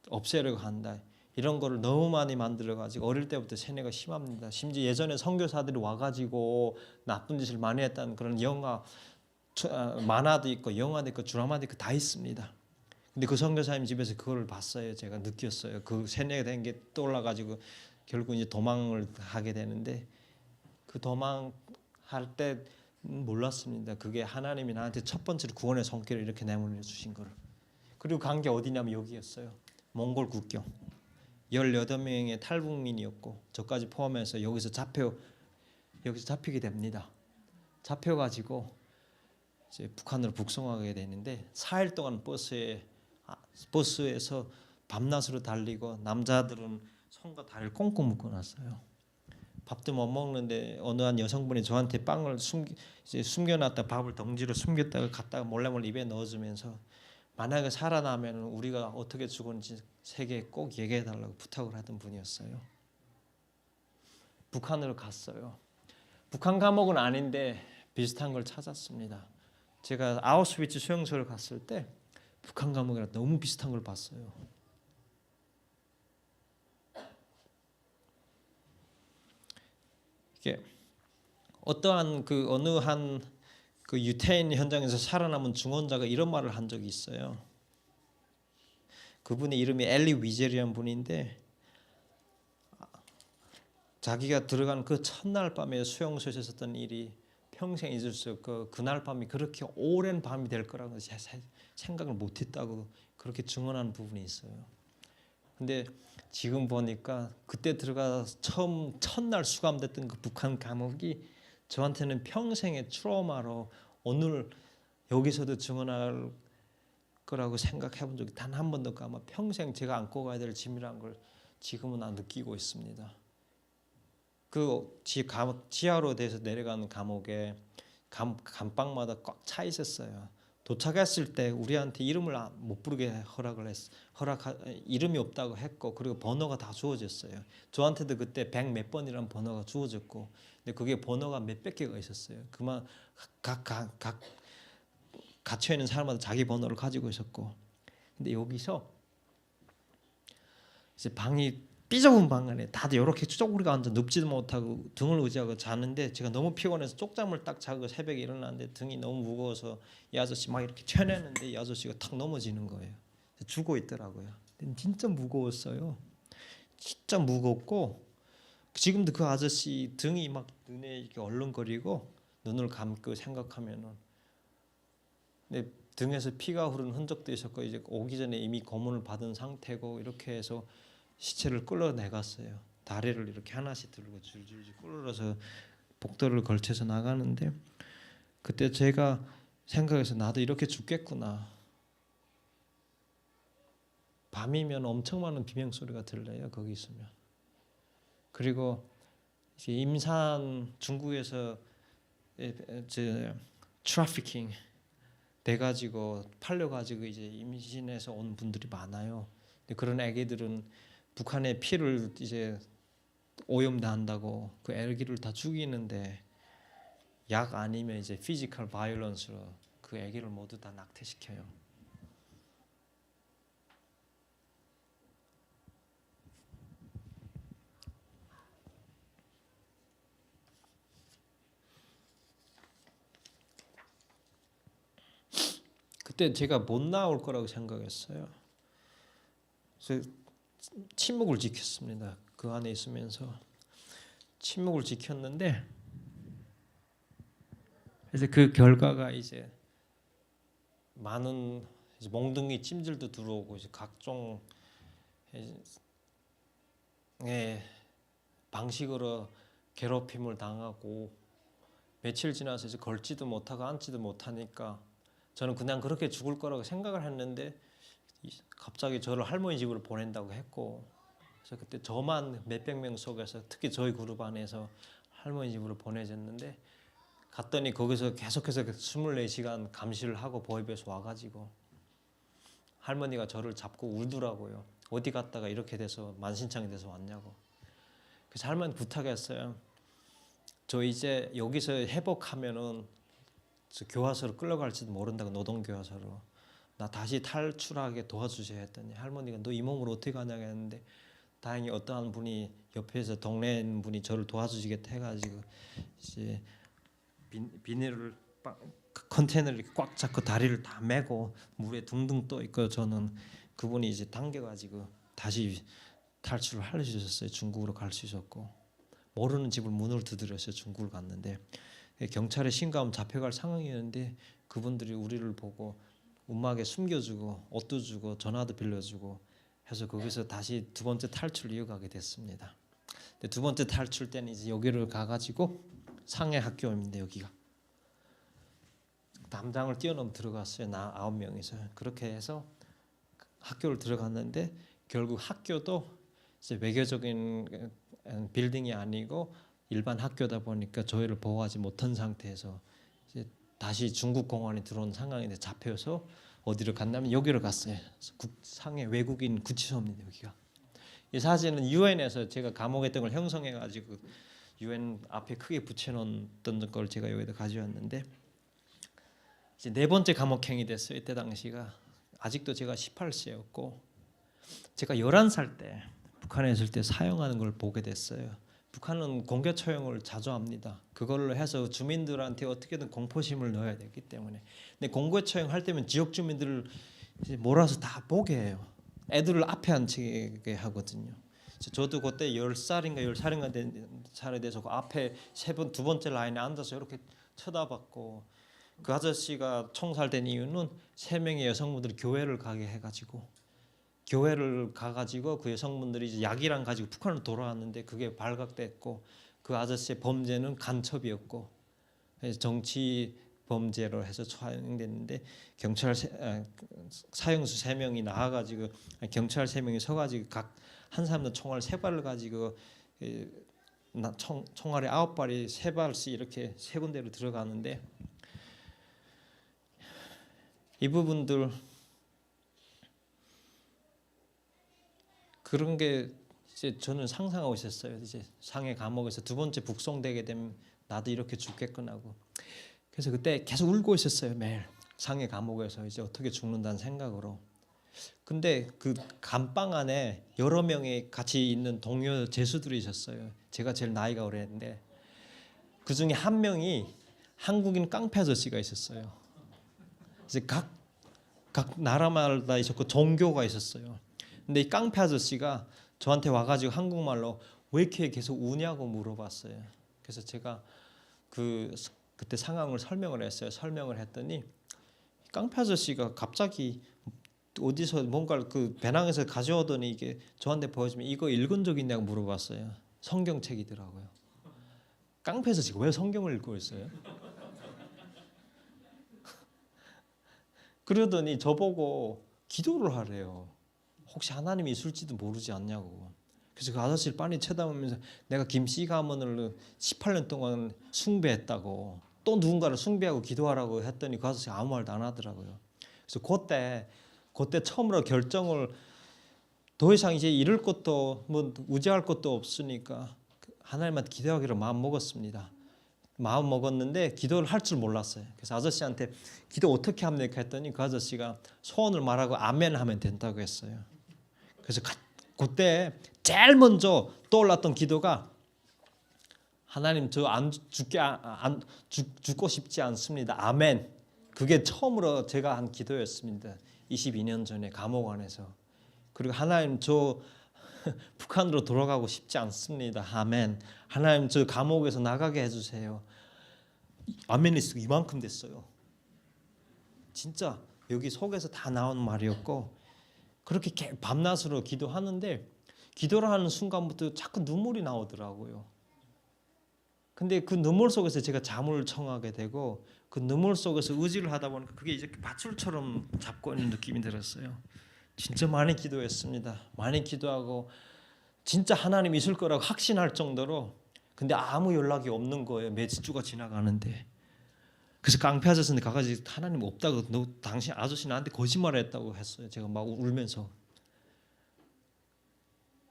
없애려고 한다. 이런 거를 너무 많이 만들어가지고 어릴 때부터 세뇌가 심합니다. 심지어 예전에 선교사들이 와가지고 나쁜 짓을 많이 했다는 그런 만화도 있고 영화도 있고 드라마도 있고 다 있습니다. 근데 그 선교사님 집에서 그걸 봤어요. 제가 느꼈어요. 그 세뇌가 된 게 떠올라가지고 결국 이제 도망을 하게 되는데, 그 도망할 때 몰랐습니다. 그게 하나님이 나한테 첫 번째로 구원의 손길을 이렇게 내몰려 주신 거를. 그리고 간 게 어디냐면 여기였어요. 몽골 국경. 18명의 탈북민이었고 저까지 포함해서 여기서 잡히게 됩니다. 잡혀가지고 이제 북한으로 북송하게 되는데 4일 동안 버스에서 밤낮으로 달리고, 남자들은 손과 다리를 꽁꽁 묶어놨어요. 밥도 못 먹는데 어느 한 여성분이 저한테 빵을 숨겨놨다 밥을 덩지로 숨겼다가 갖다가 몰래 입에 넣어주면서 만약에 살아나면 우리가 어떻게 죽었는지 세계에 꼭 얘기해달라고 부탁을 하던 분이었어요. 북한으로 갔어요. 북한 감옥은 아닌데 비슷한 걸 찾았습니다. 제가 아우슈비츠 수용소를 갔을 때 북한 감옥이랑 너무 비슷한 걸 봤어요. 이게 어떠한 어느 한 유태인 현장에서 살아남은 중원자가 이런 말을 한 적이 있어요. 그분의 이름이 엘리 위젤이라는 분인데, 자기가 들어간 그 첫날 밤에 수용소에서 있었던 일이 평생 잊을 수 없고, 그날 밤이 그렇게 오랜 밤이 될 거라고 생각을 못했다고 그렇게 증언하는 부분이 있어요. 근데 지금 보니까 그때 들어가서 첫날 수감됐던 그 북한 감옥이 저한테는 평생의 트라우마로 오늘 여기서도 증언할 거라고 생각해 본 적이 단 한 번도 없고, 아마 평생 제가 안고 가야 될 짐이라는 걸 지금은 느끼고 있습니다. 그 지하로 돼서 내려가는 감옥에 감방마다 꽉 차 있었어요. 도착했을 때 우리한테 이름을 못 부르게 이름이 없다고 했고, 그리고 번호가 다 주어졌어요. 저한테도 그때 100 몇 번이라는 번호가 주어졌고, 근데 그게 번호가 몇백 개가 있었어요. 그만 각 갇혀 있는 사람마다 자기 번호를 가지고 있었고, 근데 여기서 이제 방이 삐좁은 방 안에 다들 이렇게 쪼그리고 앉아 눕지도 못하고 등을 의지하고 자는데, 제가 너무 피곤해서 쪽잠을 딱 자고 새벽에 일어났는데 등이 너무 무거워서 이 아저씨 막 이렇게 쳐내는데 이 아저씨가 탁 넘어지는 거예요. 죽어 있더라고요. 진짜 무거웠어요. 진짜 무겁고, 지금도 그 아저씨 등이 막 눈에 이렇게 얼렁거리고 눈을 감고 생각하면은, 근데 등에서 피가 흐르는 흔적도 있었고, 이제 오기 전에 이미 고문을 받은 상태고, 이렇게 해서 시체를 끌어내갔어요. 다리를 이렇게 하나씩 들고 줄줄줄 꿇어서 복도를 걸쳐서 나가는데 그때 제가 생각해서 나도 이렇게 죽겠구나. 밤이면 엄청 많은 비명 소리가 들려요. 거기 있으면. 그리고 임산 중국에서 트래피킹 돼가지고 팔려가지고 이제 임신해서 온 분들이 많아요. 근데 그런 아기들은 북한의 피를 이제 오염한다고 그 아기를 다 죽이는데 약 아니면 이제 피지컬 바이올런스로 그 아기를 모두 다 낙태시켜요. 그때 제가 못 나올 거라고 생각했어요. 그래서 침묵을 지켰습니다. 그 안에 있으면서 침묵을 지켰는데 그래서 그 결과가 이제 많은 이제 몽둥이 찜질도 들어오고 이제 각종 방식으로 괴롭힘을 당하고 며칠 지나서 이제 걸지도 못하고 앉지도 못하니까 저는 그냥 그렇게 죽을 거라고 생각을 했는데 갑자기 저를 할머니 집으로 보낸다고 했고 그래서 그때 저만 몇백 명 속에서 특히 저희 그룹 안에서 할머니 집으로 보내졌는데 갔더니 거기서 계속해서 24시간 감시를 하고 보호부에서 와가지고 할머니가 저를 잡고 울더라고요. 어디 갔다가 이렇게 돼서 만신창이 돼서 왔냐고. 그래서 할머니 부탁했어요. 저 이제 여기서 회복하면은 교화소로 끌려갈지도 모른다고 노동교화소로 나 다시 탈출하게 도와주셔야 했더니 할머니가 너 이 몸으로 어떻게 가냐고 했는데 다행히 어떠한 분이 옆에서 동네에 있는 분이 저를 도와주시겠다 해가지고 이제 비닐을 컨테이너를 이렇게 꽉 잡고 다리를 다 메고 물에 둥둥 떠 있고 저는 그분이 이제 당겨가지고 다시 탈출을 할 수 있었어요. 중국으로 갈 수 있었고 모르는 집을 문을 두드렸어요. 중국을 갔는데 경찰에 신고하면 잡혀갈 상황이었는데 그분들이 우리를 보고 음악에 숨겨주고 옷도 주고 전화도 빌려주고 해서 거기서 다시 두 번째 탈출을 이어가게 됐습니다. 근데 두 번째 탈출 때는 이제 여기를 가가지고 상해 학교입니다. 여기가 담장을 뛰어넘어 들어갔어요. 나 9명이서 그렇게 해서 학교를 들어갔는데 결국 학교도 이제 외교적인 빌딩이 아니고 일반 학교다 보니까 저희를 보호하지 못한 상태에서 이제 다시 중국 공안에 들어온 상황인데 잡혀서 어디로 갔냐면 여기로 갔어요. 상해 외국인 구치소입니다. 여기가. 이 사진은 유엔에서 제가 감옥에 있던 걸 형성해가지고 유엔 앞에 크게 붙여놓던 걸 제가 여기다 가져왔는데 이제 네 번째 감옥행이 됐어요. 이때 당시가 아직도 제가 18세였고 제가 11살 때 북한에 있을 때 사용하는 걸 보게 됐어요. 북한은 공개 처형을 자주 합니다. 그걸로 해서 주민들한테 어떻게든 공포심을 넣어야 되기 때문에. 근데 공개 처형할 때면 지역 주민들을 이제 몰아서 다 보게 해요. 애들을 앞에 앉히게 하거든요. 저도 그때 10살인가 10살인가 된 살에 돼서 그 앞에 두 번째 라인에 앉아서 이렇게 쳐다봤고 그 아저씨가 총살된 이유는 3명의 여성분들이 교회를 가게 해가지고 교회를 가가지고 그 여성분들이 이제 약이랑 가지고 북한으로 돌아왔는데 그게 발각됐고 그 아저씨의 범죄는 간첩이었고 정치 범죄로 해서 처형됐는데 경찰 사형수 3명이 나와가지고 경찰 3명이 서가지고 각 한 사람도 총알 3발을 가지고 총알이 9발이 3발씩 이렇게 3군데로 들어가는데 이 부분들 그런 게 이제 저는 상상하고 있었어요. 이제 상해 감옥에서 두 번째 북송되게 되면 나도 이렇게 죽겠구나 하고. 그래서 그때 계속 울고 있었어요. 매일 상해 감옥에서 이제 어떻게 죽는다는 생각으로. 근데 그 감방 안에 여러 명이 같이 있는 동료 죄수들이 있었어요. 제가 제일 나이가 어렸는데 그 중에 한 명이 한국인 깡패 아저씨가 있었어요. 이제 각 나라마다 있었고 종교가 있었어요. 근데 이 깡패 아저씨가 저한테 와가지고 한국말로 왜 이렇게 계속 우냐고 물어봤어요. 그래서 제가 그때 상황을 설명을 했어요. 설명을 했더니 깡패 아저씨가 갑자기 어디서 뭔가를 그 배낭에서 가져오더니 이게 저한테 보여주면 이거 읽은 적 있냐고 물어봤어요. 성경책이더라고요. 깡패에서 지금 왜 성경을 읽고 있어요? 그러더니 저보고 기도를 하래요. 혹시 하나님이 있을지도 모르지 않냐고. 그래서 그 아저씨를 빤히 쳐다보면서 내가 김씨 가문을 18년 동안 숭배했다고, 또 누군가를 숭배하고 기도하라고 했더니 그 아저씨가 아무 말도 안 하더라고요. 그래서 그때 처음으로 결정을, 더 이상 이제 잃을 것도 뭐 우재할 것도 없으니까 하나님한테 기도하기로 마음 먹었습니다. 마음 먹었는데 기도를 할 줄 몰랐어요. 그래서 아저씨한테 기도 어떻게 합니까 했더니 그 아저씨가 소원을 말하고 아멘 하면 된다고 했어요. 그래서 그때 제일 먼저 떠올랐던 기도가 하나님 저 안 죽고 싶지 않습니다. 아멘. 그게 처음으로 제가 한 기도였습니다. 22년 전에 감옥 안에서. 그리고 하나님 저 북한으로 돌아가고 싶지 않습니다. 아멘. 하나님 저 감옥에서 나가게 해주세요. 아멘이 이만큼 됐어요. 진짜 여기 속에서 다 나온 말이었고, 그렇게 밤낮으로 기도하는데 기도를 하는 순간부터 자꾸 눈물이 나오더라고요. 근데 그 눈물 속에서 제가 잠을 청하게 되고 그 눈물 속에서 의지를 하다 보니까 그게 이제 밧줄처럼 잡고 있는 느낌이 들었어요. 진짜 많이 기도했습니다. 많이 기도하고 진짜 하나님 있을 거라고 확신할 정도로. 근데 아무 연락이 없는 거예요. 몇 주가 지나가는데. 그래서 깡패 아저씨한테 가가지고 하나님 없다고, 너 당신 아저씨 나한테 거짓말했다고 했어요. 제가 막 울면서.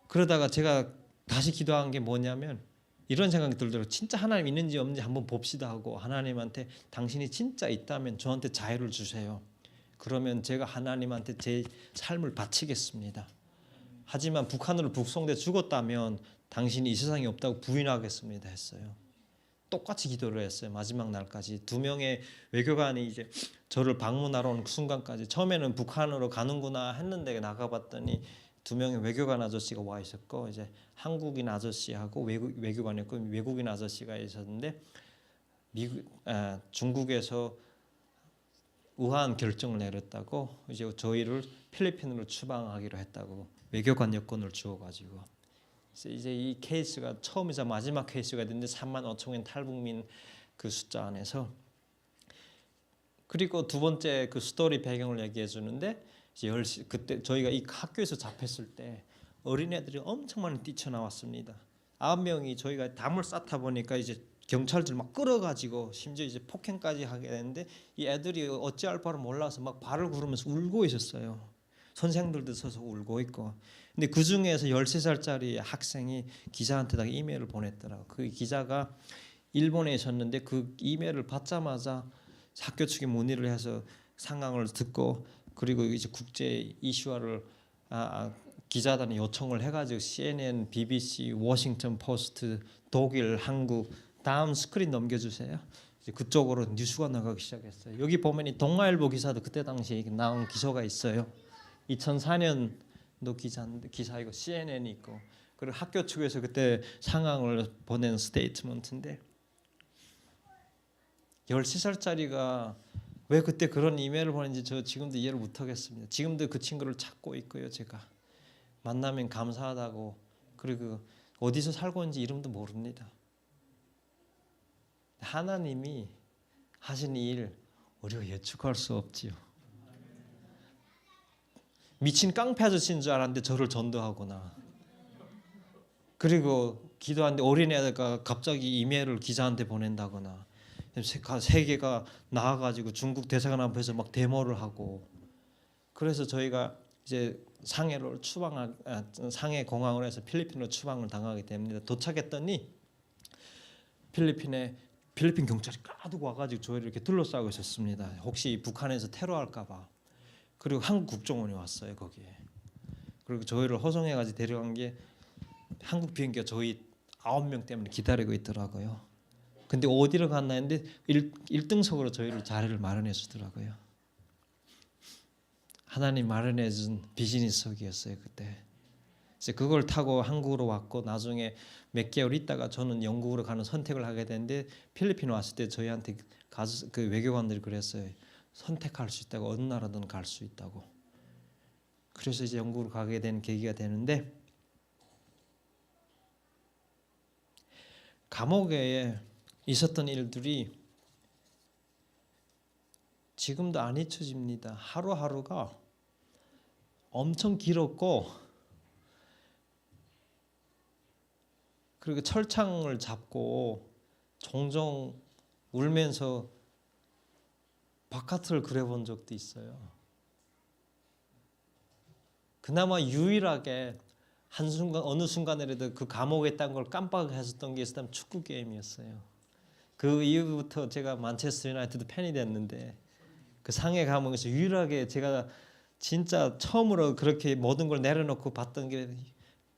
그러다가 제가 다시 기도한 게 뭐냐면 이런 생각이 들더라고요. 진짜 하나님 있는지 없는지 한번 봅시다 하고 하나님한테 당신이 진짜 있다면 저한테 자유를 주세요. 그러면 제가 하나님한테 제 삶을 바치겠습니다. 하지만 북한으로 북송돼 죽었다면 당신이 이 세상에 없다고 부인하겠습니다 했어요. 똑같이 기도를 했어요. 마지막 날까지. 2명의 외교관이 이제 저를 방문하러 온 순간까지, 처음에는 북한으로 가는구나 했는데 나가봤더니 2명의 외교관 아저씨가 와 있었고, 이제 한국인 아저씨하고 외교관이었고 외국인 아저씨가 있었는데, 중국에서 우아한 결정을 내렸다고 이제 저희를 필리핀으로 추방하기로 했다고 외교관 여권을 주어가지고, 이제 이 케이스가 처음이자 마지막 케이스가 됐는데 3만 5천인 탈북민 그 숫자 안에서. 그리고 두 번째 그 스토리 배경을 얘기해 주는데, 이제 그때 저희가 이 학교에서 잡혔을 때 어린애들이 엄청 많이 뛰쳐나왔습니다. 9명이 저희가 담을 쌓다 보니까 이제 경찰들 막 끌어가지고 심지어 이제 폭행까지 하게 되는데, 이 애들이 어찌할 바를 몰라서 막 발을 구르면서 울고 있었어요. 선생들도 서서 울고 있고. 근데 그 중에서 13살짜리 학생이 기자한테다가 이메일을 보냈더라고. 그 기자가 일본에 있었는데 그 이메일을 받자마자 학교 측에 문의를 해서 상황을 듣고, 그리고 이제 국제 이슈화를 기자단에 요청을 해가지고 CNN, BBC, 워싱턴 포스트, 독일, 한국, 다음 스크린 넘겨주세요. 이제 그쪽으로 뉴스가 나가기 시작했어요. 여기 보면 이 동아일보 기사도 그때 당시에 나온 기사가 있어요. 2004년도 기사이고 CNN이 있고, 그리고 학교 측에서 그때 상황을 보낸 스테이트먼트인데, 13살짜리가 왜 그때 그런 이메일을 보냈는지 저 지금도 이해를 못하겠습니다. 지금도 그 친구를 찾고 있고요. 제가 만나면 감사하다고, 그리고 어디서 살고 있는지 이름도 모릅니다. 하나님이 하신 일 우리가 예측할 수 없지요. 미친 깡패 아저씨인 줄 알았는데 저를 전도하거나, 그리고 기도하는데 어린애가 갑자기 이메일을 기자한테 보낸다거나, 세계가 나와가지고 중국 대사관 앞에서 막 데모를 하고. 그래서 저희가 이제 상해 공항으로 해서 필리핀으로 추방을 당하게 됩니다. 도착했더니 필리핀 경찰이 가득 와가지고 저희를 이렇게 둘러싸고 있었습니다. 혹시 북한에서 테러할까봐. 그리고 한국 국정원이 왔어요 거기에. 그리고 저희를 호송해가지고 데려간 게 한국 비행기가 저희 9명 때문에 기다리고 있더라고요. 근데 어디로 갔나 했는데 1등석으로 저희를 자리를 마련해 주더라고요. 하나님 마련해 준 비즈니스석이었어요 그때. 이제 그걸 타고 한국으로 왔고, 나중에 몇 개월 있다가 저는 영국으로 가는 선택을 하게 됐는데, 필리핀 왔을 때 저희한테 그 외교관들이 그랬어요. 선택할 수 있다고, 어느 나라든 갈 수 있다고. 그래서 이제 영국으로 가게 된 계기가 되는데, 감옥에 있었던 일들이 지금도 안 잊혀집니다. 하루하루가 엄청 길었고, 그리고 철창을 잡고 종종 울면서 바깥을 그려본 적도 있어요. 그나마 유일하게 한순간 어느 순간에라도 그 감옥에 있다는 걸 깜빡했었던 게 있었다면 축구 게임이었어요. 그 이후부터 제가 만체스터 유나이티드 팬이 됐는데, 그 상해 감옥에서 유일하게 제가 진짜 처음으로 그렇게 모든 걸 내려놓고 봤던 게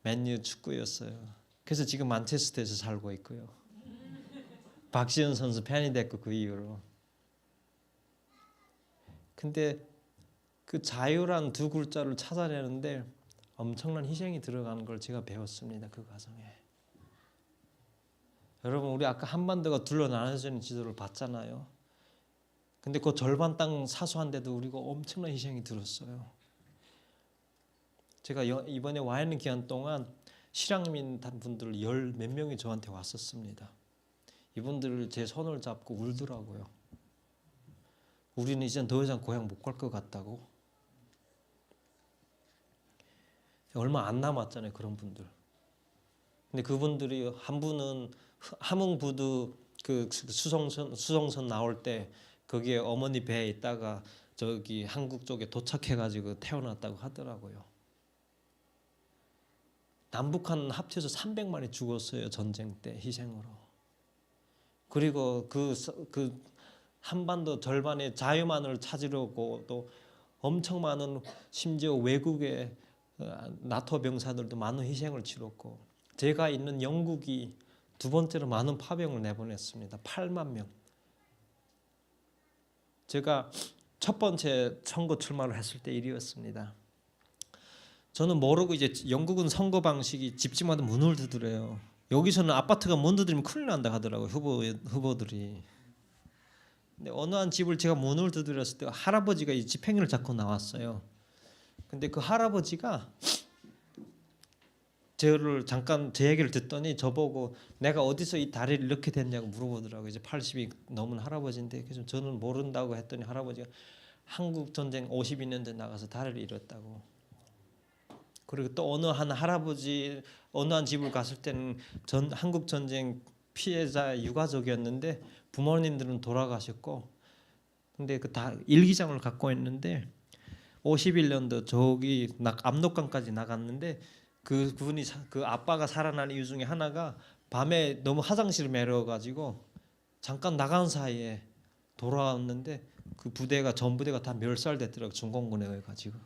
맨유 축구였어요. 그래서 지금 만체스터에서 살고 있고요. 박지현 선수 팬이 됐고 그 이후로. 근데 그 자유란 두 글자를 찾아내는데 엄청난 희생이 들어가는 걸 제가 배웠습니다. 그 과정에. 여러분, 우리 아까 한반도가 둘러 나눠져 있는 지도를 봤잖아요. 근데 그 절반 땅 사수한데도 우리가 엄청난 희생이 들었어요. 제가 이번에 와 있는 기간 동안 실향민 분들 열 몇 명이 저한테 왔었습니다. 이분들 제 손을 잡고 울더라고요. 우리는 이제 더 이상 고향 못 갈 것 같다고. 얼마 안 남았잖아요, 그런 분들. 근데 그분들이 한 분은 함흥부두 그 수송선 나올 때 거기에 어머니 배에 있다가 저기 한국 쪽에 도착해가지고 태어났다고 하더라고요. 남북한 합쳐서 300만이 죽었어요, 전쟁 때 희생으로. 그리고 그 한반도 절반의 자유만을 찾으려고 또 엄청 많은, 심지어 외국의 나토 병사들도 많은 희생을 치렀고, 제가 있는 영국이 두 번째로 많은 파병을 내보냈습니다. 8만 명. 제가 첫 번째 선거 출마를 했을 때 일이었습니다. 저는 모르고, 이제 영국은 선거 방식이 집집마다 문을 두드려요. 여기서는 아파트가 문 두드리면 큰일 난다 하더라고요, 후보들이. 근데 어느 한 집을 제가 문을 두드렸을 때 할아버지가 이 지팽이를 잡고 나왔어요. 근데 그 할아버지가 저를 잠깐 제 얘기를 듣더니 저보고 내가 어디서 이 다리를 이렇게 됐냐고 물어보더라고요. 이제 80이 넘은 할아버지인데, 그래서 저는 모른다고 했더니 할아버지가 한국 전쟁 52년 전 나가서 다리를 잃었다고. 그리고 또 어느 한 할아버지, 어느 한 집을 갔을 때는 한국 전쟁 피해자 유가족이었는데 부모님들은 돌아가셨고, 근데 그 다 일기장을 갖고 있는데 51년도 저기 압록강까지 나갔는데, 그분이 그 아빠가 살아난 이유 중에 하나가 밤에 너무 화장실을 매려가지고 잠깐 나간 사이에 돌아왔는데 그 부대가 전 부대가 다 멸살됐더라고, 중공군에 가지고.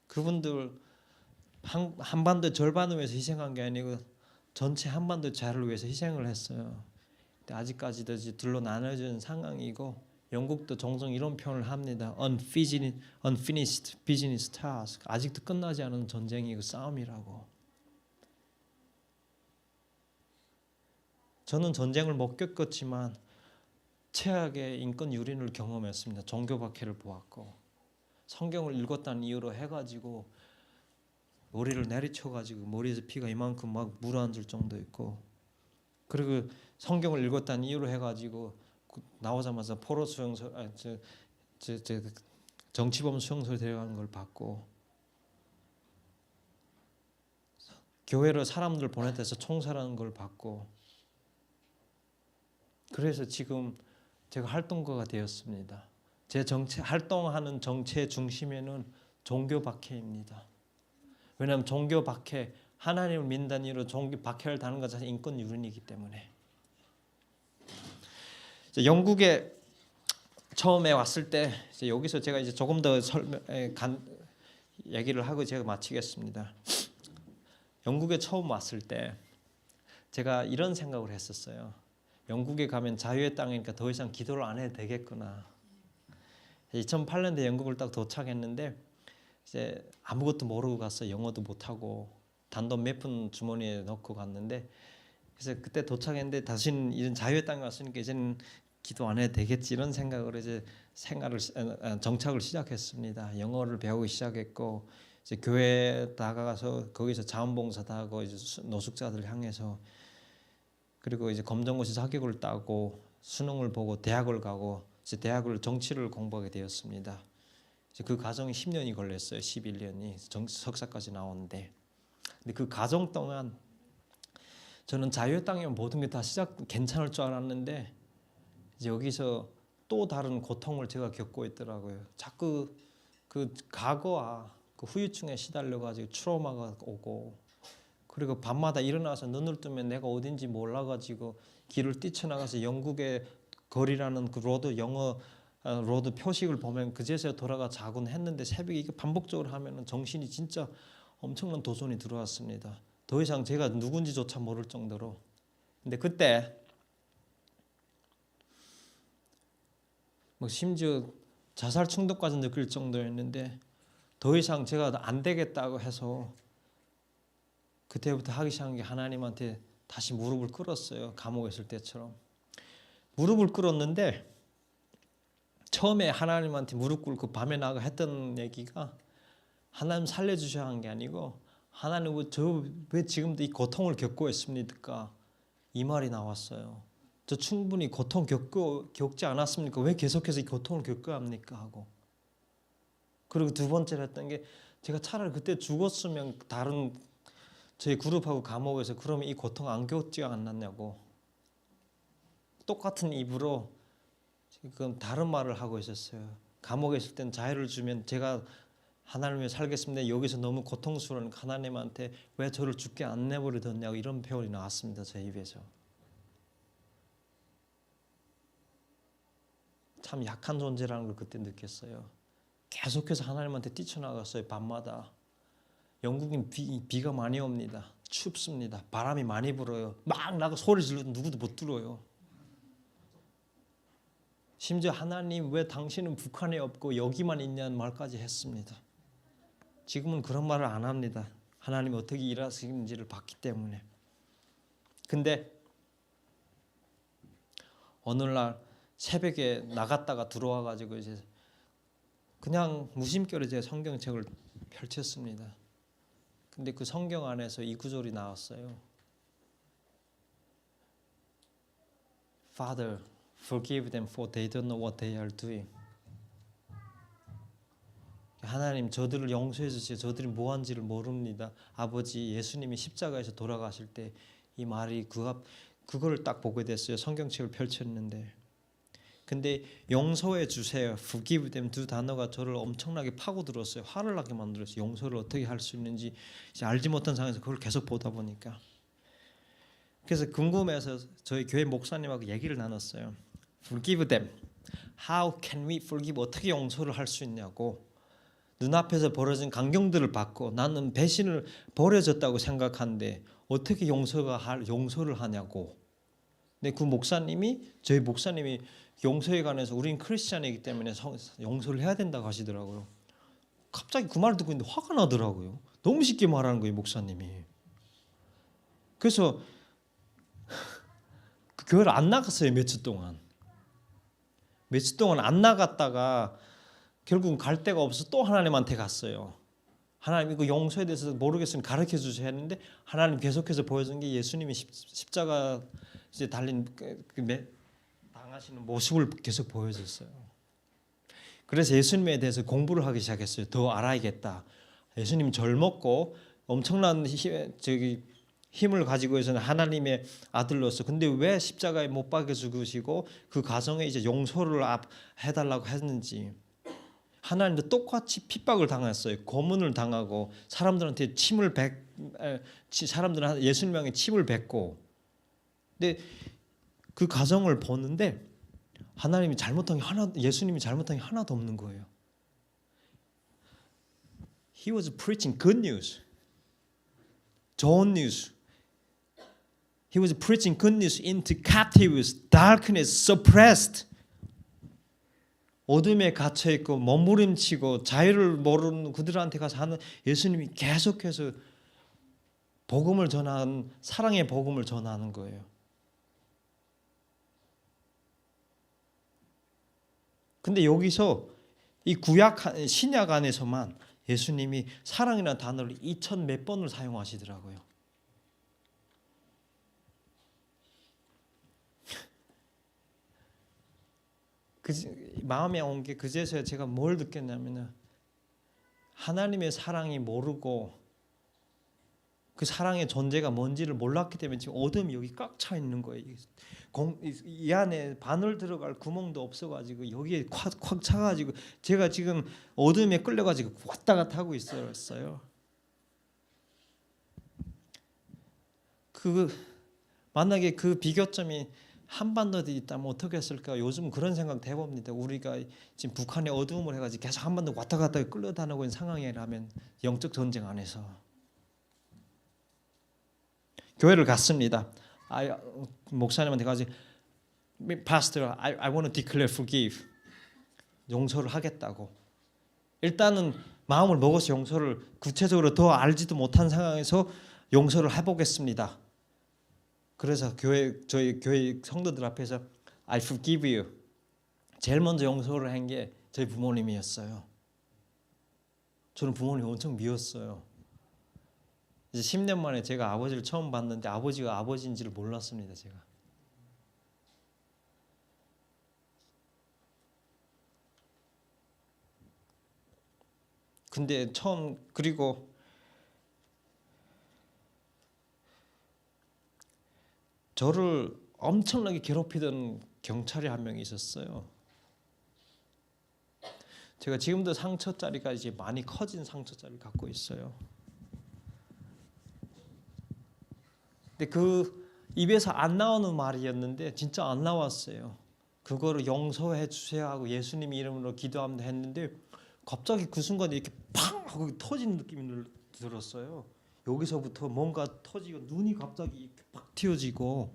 그분들 한반도 절반을 위해서 희생한 게 아니고 전체 한반도 자유를 위해서 희생을 했어요. 근데 아직까지도 이제 둘로 나눠진 상황이고, 영국도 종종 이런 표현을 합니다. Unfinished business task. 아직도 끝나지 않은 전쟁이고 싸움이라고. 저는 전쟁을 못 겪었지만 최악의 인권 유린을 경험했습니다. 종교 박해를 보았고, 성경을 읽었다는 이유로 해가지고 머리를 내리쳐가지고 머리에서 피가 이만큼 막 물어앉을 정도 있고, 그리고 성경을 읽었다는 이유로 해가지고 나오자마자 포로 수용소, 정치범 수용소에 데려가는 걸 받고, 교회로 사람들 보내서 총살하는 걸 받고, 그래서 지금 제가 활동가가 되었습니다. 제 활동하는 정체의 중심에는 종교 박해입니다. 왜냐하면 종교 박해, 하나님을 믿는 이유로 종교 박해를 당하는 것 자체가 인권 유린이기 때문에. 영국에 처음에 왔을 때, 여기서 제가 이제 조금 더 얘기를 하고 제가 마치겠습니다. 영국에 처음 왔을 때 제가 이런 생각을 했었어요. 영국에 가면 자유의 땅이니까 더 이상 기도를 안 해도 되겠구나. 2008년도에 영국을 딱 도착했는데 이제 아무것도 모르고 갔어요. 영어도 못하고 단돈 몇 푼 주머니에 넣고 갔는데, 그래서 그때 도착했는데 다시는 이런 자유의 땅에 왔으니까 이제는 기도 안 해도 되겠지 이런 생각으로 이제 정착을 시작했습니다. 영어를 배우기 시작했고 이제 교회 나가서 거기서 자원봉사도 하고 이제 노숙자들 향해서 그리고 이제 검정고시 자격을 따고 수능을 보고 대학을 가고 이제 대학을 정치를 공부하게 되었습니다. 이제 그 과정이 10년이 걸렸어요. 11년이 석사까지 나오는데 근데 그 과정 동안 저는 자유의 땅이면 모든 게 다 괜찮을 줄 알았는데 이제 여기서 또 다른 고통을 제가 겪고 있더라고요. 자꾸 그 과거와 그 후유증에 시달려 가지고 트라우마가 오고 그리고 밤마다 일어나서 눈을 뜨면 내가 어딘지 몰라 가지고 길을 뛰쳐나가서 영국의 거리라는 그 영어 로드 표식을 보면 그제서야 돌아가 자곤 했는데 새벽에 이게 반복적으로 하면은 정신이 진짜 엄청난 도전이 들어왔습니다. 더 이상 제가 누군지조차 모를 정도로. 근데 그때 뭐 심지어 자살 충동까지 느낄 정도였는데 더 이상 제가 안 되겠다고 해서 그때부터 하기 시작한 게 하나님한테 다시 무릎을 꿇었어요. 감옥에 있을 때처럼. 무릎을 꿇었는데 처음에 하나님한테 무릎 꿇고 밤에 나가 했던 얘기가 하나님 살려주셔야 한 게 아니고 하나님 왜 지금도 이 고통을 겪고 있습니까? 이 말이 나왔어요. 저 충분히 고통 겪지 않았습니까? 왜 계속해서 이 고통을 겪어야 합니까? 하고 그리고 두 번째로 했던 게 제가 차라리 그때 죽었으면 다른 저희 그룹하고 감옥에서 그러면 이 고통 안 겪지가 않았냐고 똑같은 입으로 지금 다른 말을 하고 있었어요. 감옥에 있을 땐 자유를 주면 제가 하나님을 위해 살겠습니다. 여기서 너무 고통스러운 하나님한테 왜 저를 죽게 안 내버리셨냐고 이런 표현이 나왔습니다. 제 입에서. 참 약한 존재라는 걸 그때 느꼈어요. 계속해서 하나님한테 뛰쳐나갔어요. 밤마다. 영국은 비가 많이 옵니다. 춥습니다. 바람이 많이 불어요. 막 나가 소리 질러도 누구도 못 들어요. 심지어 하나님 왜 당신은 북한에 없고 여기만 있냐는 말까지 했습니다. 지금은 그런 말을 안 합니다. 하나님이 어떻게 일하시는지를 봤기 때문에. 근데 어느 날 새벽에 나갔다가 들어와 가지고 이제 그냥 무심결에 제 성경책을 펼쳤습니다. 근데 그 성경 안에서 이 구절이 나왔어요. Father, forgive them for they don't know what they are doing. 하나님 저들을 용서해 주시오. 저들이 뭐한지를 모릅니다. 아버지 예수님이 십자가에서 돌아가실 때 이 말이 그거를 딱 보게 됐어요. 성경책을 펼쳤는데 근데 용서해 주세요. forgive them 두 단어가 저를 엄청나게 파고들었어요. 화를 나게 만들었어요. 용서를 어떻게 할 수 있는지 이제 알지 못한 상황에서 그걸 계속 보다 보니까 그래서 궁금해서 저희 교회 목사님하고 얘기를 나눴어요. forgive them. How can we forgive? 어떻게 용서를 할 수 있냐고. 눈앞에서 벌어진 강경들을 받고 나는 배신을 버려졌다고 생각하는데 어떻게 용서를 하냐고. 근데 그 저희 목사님이 용서에 관해서 우린 크리스찬이기 때문에 용서를 해야 된다고 하시더라고요. 갑자기 그 말을 듣고 있는데 화가 나더라고요. 너무 쉽게 말하는 거예요, 목사님이. 그래서 그 교회를 안 나갔어요, 며칠 동안. 며칠 동안 안 나갔다가 결국은 갈 데가 없어서 또 하나님한테 갔어요. 하나님 이거 용서에 대해서 모르겠으면 가르쳐 주셔야 했는데 하나님 계속해서 보여준 게 예수님이 십자가 이제 달린 당하시는 모습을 계속 보여줬어요. 그래서 예수님에 대해서 공부를 하기 시작했어요. 더 알아야겠다. 예수님 젊었고 엄청난 힘을 가지고 있는 하나님의 아들로서 근데 왜 십자가에 못 박혀 죽으시고 그 가정에 이제 용서를 해달라고 했는지 하나님도 똑같이 핍박을 당했어요. 고문을 당하고 사람들한테 사람들은 예수님 향해 침을 뱉고 근데 그 가정을 보는데 예수님이 잘못한 게 하나도 없는 거예요. He was preaching good news. 좋은 뉴스. He was preaching good news into captives, darkness, suppressed. 어둠에 갇혀 있고 몸부림치고 자유를 모르는 그들한테 가서 하는 예수님이 계속해서 복음을 전하는 사랑의 복음을 전하는 거예요. 근데 여기서 이 구약 신약 안에서만 예수님이 사랑이라는 단어를 2000 몇 번을 사용하시더라고요. 마음에 온 게 그제서야 제가 뭘 느꼈냐면 하나님의 사랑이 모르고 그 사랑의 존재가 뭔지를 몰랐기 때문에 지금 어둠이 여기 꽉 차 있는 거예요. 이 안에 바늘 들어갈 구멍도 없어가지고 여기에 꽉 차가지고 제가 지금 어둠에 끌려가지고 왔다 갔다 하고 있었어요. 만약에 그 비교점이 한반도에 있다면 어떻게 했을까? 요즘 그런 생각도 해봅니다. 우리가 지금 북한의 어두움을 해가지고 계속 한반도 왔다 갔다 끌려다니고 있는 상황이라면 영적 전쟁 안에서 교회를 갔습니다. 목사님한테 가서 Pastor, I want to declare forgive. 용서를 하겠다고. 일단은 마음을 먹어서 용서를 구체적으로 더 알지도 못한 상황에서 용서를 해보겠습니다. 그래서 저희 교회 성도들 앞에서 I forgive you. 제일 먼저 용서를 한 게 저희 부모님이었어요. 저는 부모님 엄청 미웠어요. 이제 10년 만에 제가 아버지를 처음 봤는데 아버지가 아버지인지를 몰랐습니다. 제가. 근데 그리고 저를 엄청나게 괴롭히던 경찰이 한 명이 있었어요. 제가 지금도 상처자리가 이제 많이 커진 상처자리를 갖고 있어요. 근데 그 입에서 안 나오는 말이었는데 진짜 안 나왔어요. 그거를 용서해 주세요 하고 예수님 이름으로 기도합니다 했는데 갑자기 그 순간에 이렇게 팡 하고 터지는 느낌이 들었어요. 여기서부터 뭔가 터지고 눈이 갑자기 이렇게 팍 튀어지고.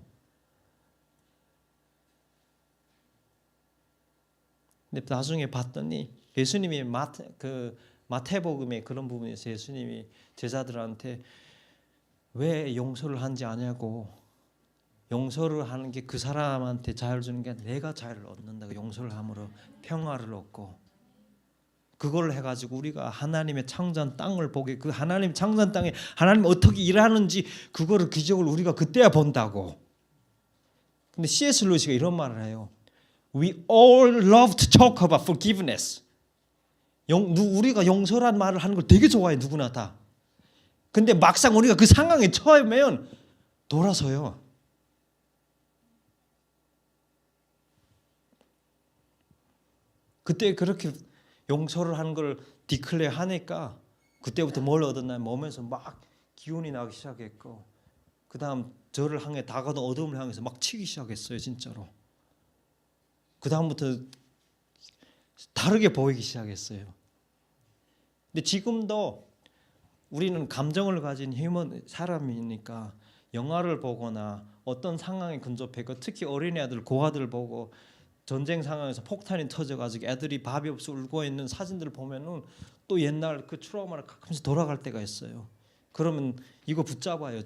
근데 나중에 봤더니 예수님이 마태복음에 그런 부분에서 예수님이 제자들한테 왜 용서를 하는지 아냐고. 용서를 하는 게 그 사람한테 자유를 주는 게 아니라 내가 자유를 얻는다고. 용서를 함으로 평화를 얻고. 그걸 해가지고 우리가 하나님의 창조한 땅을 보게, 그 하나님 창조한 땅에 하나님 어떻게 일하는지 그거를 기적을 우리가 그때야 본다고. 근데 C.S. 루이스가 이런 말을 해요. We all love to talk about forgiveness. 우리가 용서란 말을 하는 걸 되게 좋아해, 누구나 다. 근데 막상 우리가 그 상황에 처하면 돌아서요. 그때 그렇게 용서를 하는 걸 디클레어 하니까 그때부터 뭘 얻었냐면 몸에서 막 기운이 나기 시작했고, 그 다음 저를 향해 다가던 어둠을 향해서 막 치기 시작했어요. 진짜로. 그 다음부터 다르게 보이기 시작했어요. 근데 지금도 우리는 감정을 가진 사람이니까 영화를 보거나 어떤 상황에 근접했고, 특히 어린애들, 고아들 보고 전쟁 상황에서 폭탄이 터져가지고 애들이 밥이 없어 울고 있는 사진들을 보면은 또 옛날 그 트라우마를 가끔씩 돌아갈 때가 있어요. 그러면 이거 붙잡아요.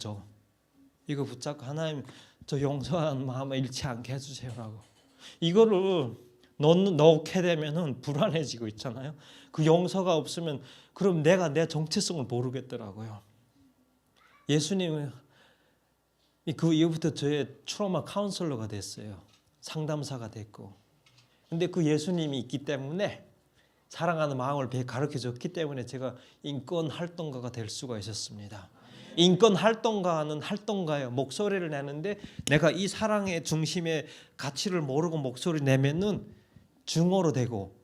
이거 붙잡고 하나님 저 용서하는 마음을 잃지 않게 해주세요라고. 이거를 넣게 되면은 불안해지고 있잖아요. 그 용서가 없으면 그럼 내가 내 정체성을 모르겠더라고요. 예수님은 그 이후부터 저의 트라우마 카운슬러가 됐어요. 상담사가 됐고. 근데 그 예수님이 있기 때문에, 사랑하는 마음을 가르쳐 줬기 때문에 제가 인권 활동가가 될 수가 있었습니다. 인권 활동가는 활동가예요. 목소리를 내는데 내가 이 사랑의 중심의 가치를 모르고 목소리 내면은 증오로 되고,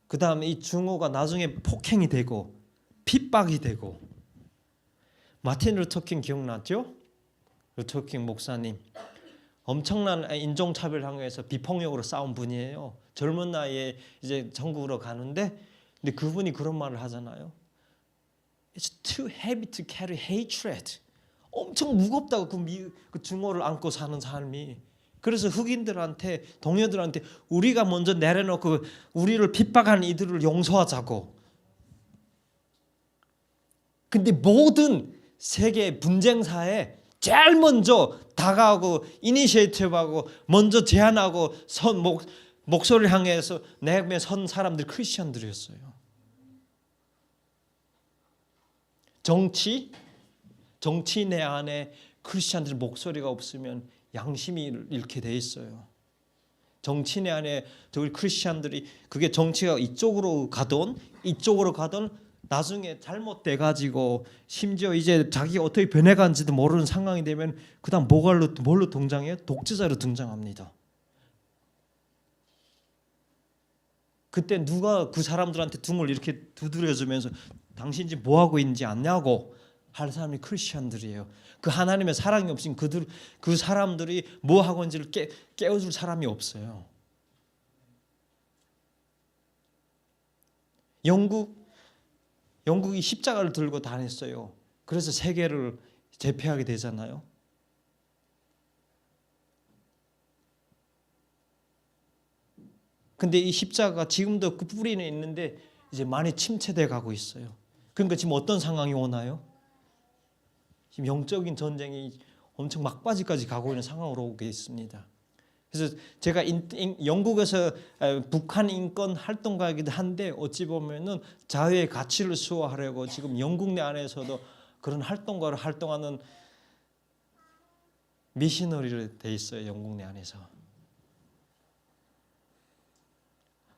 그 다음에 이 증오가 나중에 폭행이 되고 핍박이 되고. 마틴 루터킹 기억나죠? 루터킹 목사님. 엄청난 인종차별 향해서 비폭력으로 싸운 분이에요. 젊은 나이에 이제 전국으로 가는데, 근데 그분이 그런 말을 하잖아요. It's too heavy to carry hatred. 엄청 무겁다고 그 증오를 안고 사는 삶이. 그래서 흑인들한테, 동료들한테 우리가 먼저 내려놓고 우리를 핍박하는 이들을 용서하자고. 근데 모든 세계 분쟁사에 제일 먼저 다가오고 이니시에이티브하고 먼저 제안하고 목소리를 향해서 내게 선 사람들이 크리스천들이었어요. 정치 내 안에 크리스천들 목소리가 없으면 양심이 잃게 돼 있어요. 정치 내 안에 우리 크리스천들이 그게 정치가 이쪽으로 가던 나중에 잘못돼 가지고 심지어 이제 자기가 어떻게 변해간지도 모르는 상황이 되면 그다음 뭘로 등장해요? 독재자로 등장합니다. 그때 누가 그 사람들한테 등을 이렇게 두드려주면서 당신 지금 뭐 하고 있는지 아냐고 할 사람이 크리스천들이에요. 그 하나님의 사랑이 없으면 그 사람들이 뭐 하고 있는지를 깨워줄 사람이 없어요. 영국이 십자가를 들고 다녔어요. 그래서 세계를 제패하게 되잖아요. 근데 이 십자가 지금도 그 뿌리는 있는데 이제 많이 침체돼 가고 있어요. 그러니까 지금 어떤 상황이 오나요? 지금 영적인 전쟁이 엄청 막바지까지 가고 있는 상황으로 오게 있습니다. 그래서 제가 영국에서 북한 인권 활동가이기도 한데 어찌 보면은 자유의 가치를 수호하려고 지금 영국 내 안에서도 그런 활동가를 활동하는 미셔너리로 돼 있어요. 영국 내 안에서.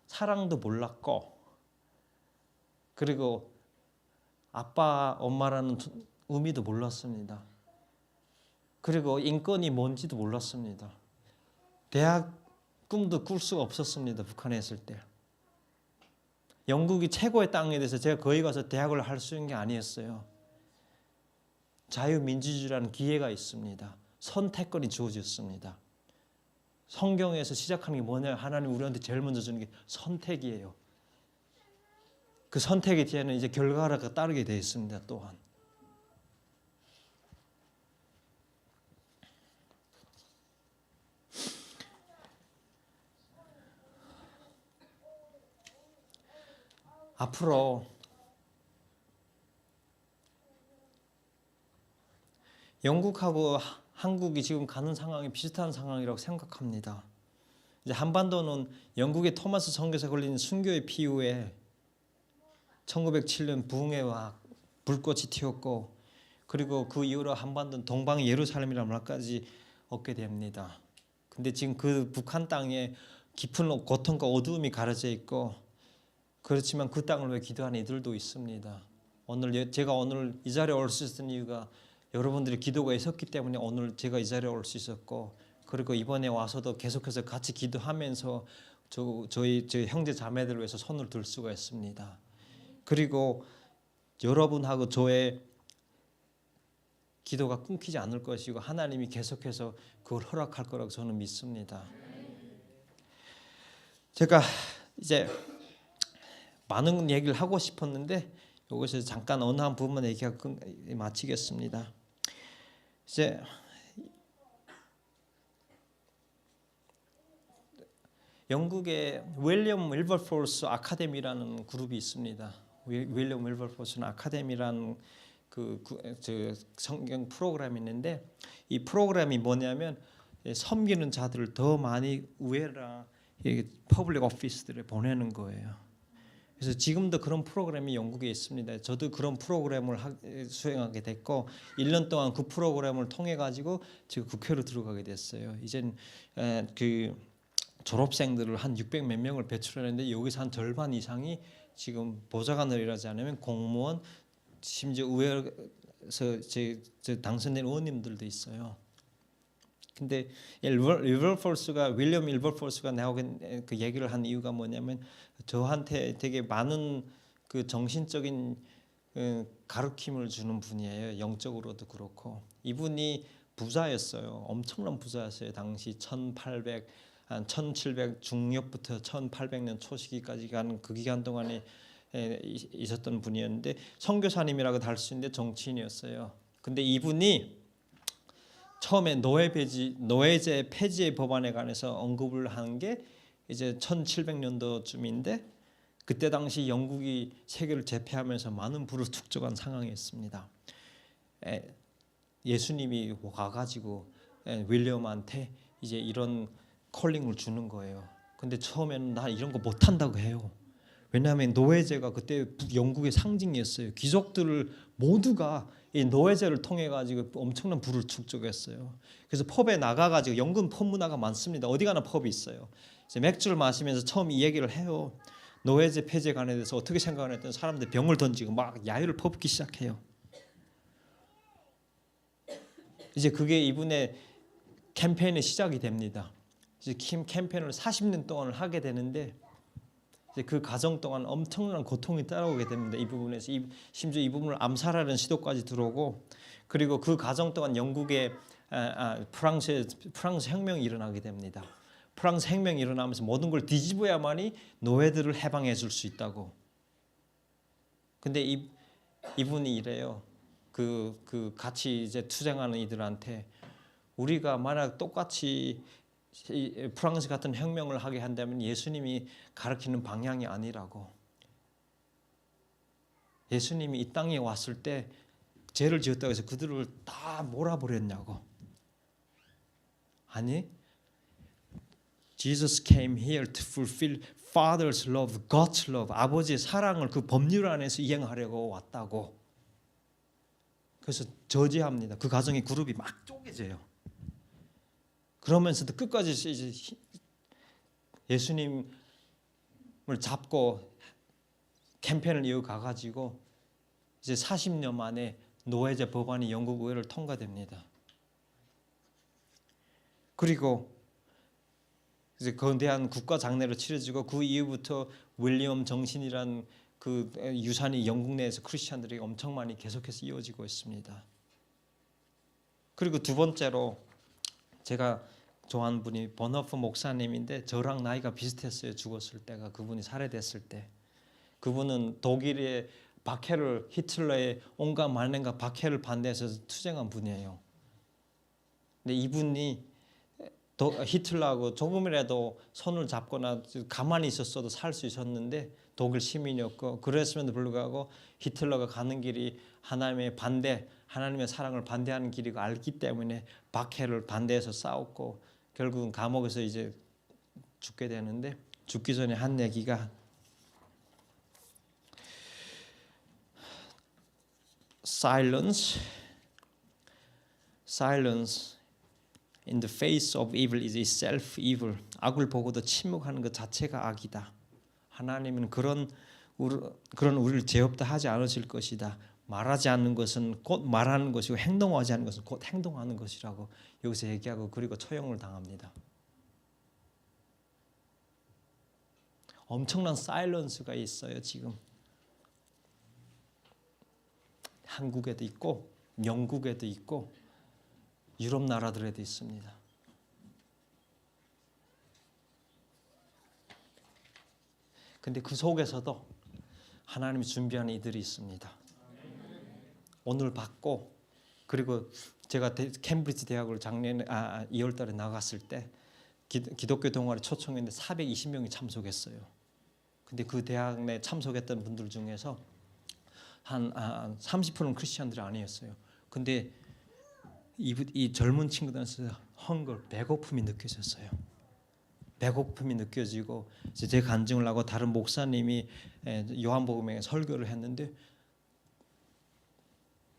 사랑도 몰랐고 그리고 아빠 엄마라는 의미도 몰랐습니다. 그리고 인권이 뭔지도 몰랐습니다. 대학 꿈도 꿀 수가 없었습니다. 북한에 있을 때. 영국이 최고의 땅에 대해서 제가 거기 가서 대학을 할 수 있는 게 아니었어요. 자유민주주의라는 기회가 있습니다. 선택권이 주어졌습니다. 성경에서 시작하는 게 뭐냐? 하나님 우리한테 제일 먼저 주는 게 선택이에요. 그 선택의 뒤에는 이제 결과가 따르게 되어 있습니다. 또한. 앞으로 영국하고 한국이 지금 가는 상황이 비슷한 상황이라고 생각합니다. 이제 한반도는 영국의 토마스 선교사가 걸린 순교의 피후에 1907년 부흥회와 불꽃이 튀었고 그리고 그 이후로 한반도는 동방의 예루살렘이라는 말까지 얻게 됩니다. 근데 지금 그 북한 땅에 깊은 고통과 어두움이 가려져 있고 그렇지만 그 땅을 위해 기도하는 이들도 있습니다. 제가 오늘 이 자리에 올 수 있었던 이유가 여러분들의 기도가 있었기 때문에 오늘 제가 이 자리에 올 수 있었고 그리고 이번에 와서도 계속해서 같이 기도하면서 저희 형제 자매들을 위해서 손을 들 수가 있습니다. 그리고 여러분하고 저의 기도가 끊기지 않을 것이고 하나님이 계속해서 그걸 허락할 거라고 저는 믿습니다. 제가 이제 많은 얘기를 하고 싶었는데 여기서 잠깐 어느 한 부분만 얘기하고 마치겠습니다. 이제 영국의 윌리엄 윌버포스 아카데미라는 그룹이 있습니다. 윌리엄 윌버포스 아카데미라는 그 성경 프로그램이 있는데 이 프로그램이 뭐냐면 섬기는 자들을 더 많이 우회라 퍼블릭 오피스들에 보내는 거예요. 그래서 지금도 그런 프로그램이 영국에 있습니다. 저도 그런 프로그램을 수행하게 됐고 1년 동안 그 프로그램을 통해 가지고 지금 국회로 들어가게 됐어요. 이젠 그 졸업생들을 한 600 몇 명을 배출했는데 여기서 한 절반 이상이 지금 보좌관을 일하지 않으면 공무원 심지어 의회에서 당선된 의원님들도 있어요. 근데 윌리엄 윌버포스가 나오게 그 얘기를 한 이유가 뭐냐면 저한테 되게 많은 그 정신적인 가르침을 주는 분이에요. 영적으로도 그렇고 이분이 부자였어요. 엄청난 부자였어요. 당시 1700 중엽부터 1800년 초시기까지 간 그 기간 동안에 있었던 분이었는데 선교사님이라고도 할 수 있는데 정치인이었어요. 근데 이분이 처음에 노예제 폐지 법안에 관해서 언급을 한 게 이제 1700년도쯤인데 그때 당시 영국이 세계를 제패하면서 많은 부를 축적한 상황이었습니다. 예수님이 와가지고 윌리엄한테 이제 이런 콜링을 주는 거예요. 근데 처음에는 나 이런 거 못한다고 해요. 왜냐하면 노예제가 그때 영국의 상징이었어요. 귀족들을 모두가 이 노예제를 통해 가지고 엄청난 부를 축적했어요. 그래서 펍에 나가 가지고 영국은 펍 문화가 많습니다. 어디 가나 펍이 있어요. 이제 맥주를 마시면서 처음 이 얘기를 해요. 노예제 폐지에 관해 대해서 어떻게 생각을 했던 사람들 병을 던지고 막 야유를 퍼붓기 시작해요. 이제 그게 이분의 캠페인의 시작이 됩니다. 이제 캠페인을 40년 동안 하게 되는데 이제 그 과정 동안 엄청난 고통이 따라오게 됩니다. 이 부분에서 심지어 이 부분을 암살하는 시도까지 들어오고 그리고 그 과정 동안 영국의 프랑스 혁명이 일어나게 됩니다. 프랑스 혁명이 일어나면서 모든 걸 뒤집어야만이 노예들을 해방해 줄 수 있다고. 근데 이분이 이래요. 그 같이 이제 투쟁하는 이들한테 우리가 만약 똑같이 프랑스 같은 혁명을 하게 한다면 예수님이 가르치는 방향이 아니라고. 예수님이 이 땅에 왔을 때 죄를 지었다고 해서 그들을 다 몰아버렸냐고. 아니, Jesus came here to fulfill Father's love, God's love. 아버지의 사랑을 그 법률 안에서 이행하려고 왔다고. 그래서 저지합니다. 그 가정의 그룹이 막 쪼개져요. 그러면서도 끝까지 이제 예수님을 잡고 캠페인을 이어가 가지고 이제 40년 만에 노예제 법안이 영국 의회를 통과됩니다. 그리고 이제 거대한 국가 장례로 치러지고 그 이후부터 윌리엄 정신이란 그 유산이 영국 내에서 크리스천들에게 엄청 많이 계속해서 이어지고 있습니다. 그리고 두 번째로 제가 좋아하는 분이 버너프 목사님인데 저랑 나이가 비슷했어요. 죽었을 때가 그분이 살해됐을 때. 그분은 독일의 박해를 히틀러의 온갖 만행과 박해를 반대해서 투쟁한 분이에요. 근데 이분이 히틀러하고 조금이라도 손을 잡거나 가만히 있었어도 살 수 있었는데 독일 시민이었고 그랬음에도 불구하고 히틀러가 가는 길이 하나님의 반대, 하나님의 사랑을 반대하는 길이고 알기 때문에 박해를 반대해서 싸웠고 결국은 감옥에서 이제 죽게 되는데 죽기 전에 한 얘기가 Silence in the face of evil is itself evil. 악을 보고도 침묵하는 것 자체가 악이다. 하나님은 그런 우리를 죄 없다 하지 않으실 것이다. 말하지 않는 것은 곧 말하는 것이고 행동하지 않는 것은 곧 행동하는 것이라고 여기서 얘기하고 그리고 처형을 당합니다. 엄청난 사일런스가 있어요. 지금 한국에도 있고 영국에도 있고 유럽 나라들에도 있습니다. 근데 그 속에서도 하나님이 준비하는 이들이 있습니다. 오늘 받고 그리고 제가 캠브리지 대학을 작년에 2월 달에 나갔을 때 기독교 동아리 초청했는데 420명이 참석했어요. 근데 그 대학 내 참석했던 분들 중에서 한 30%는 크리스천들이 아니었어요. 근데 이 젊은 친구들한테 배고픔이 느껴졌어요. 배고픔이 느껴지고 이제 제 간증을 하고 다른 목사님이 요한복음에 설교를 했는데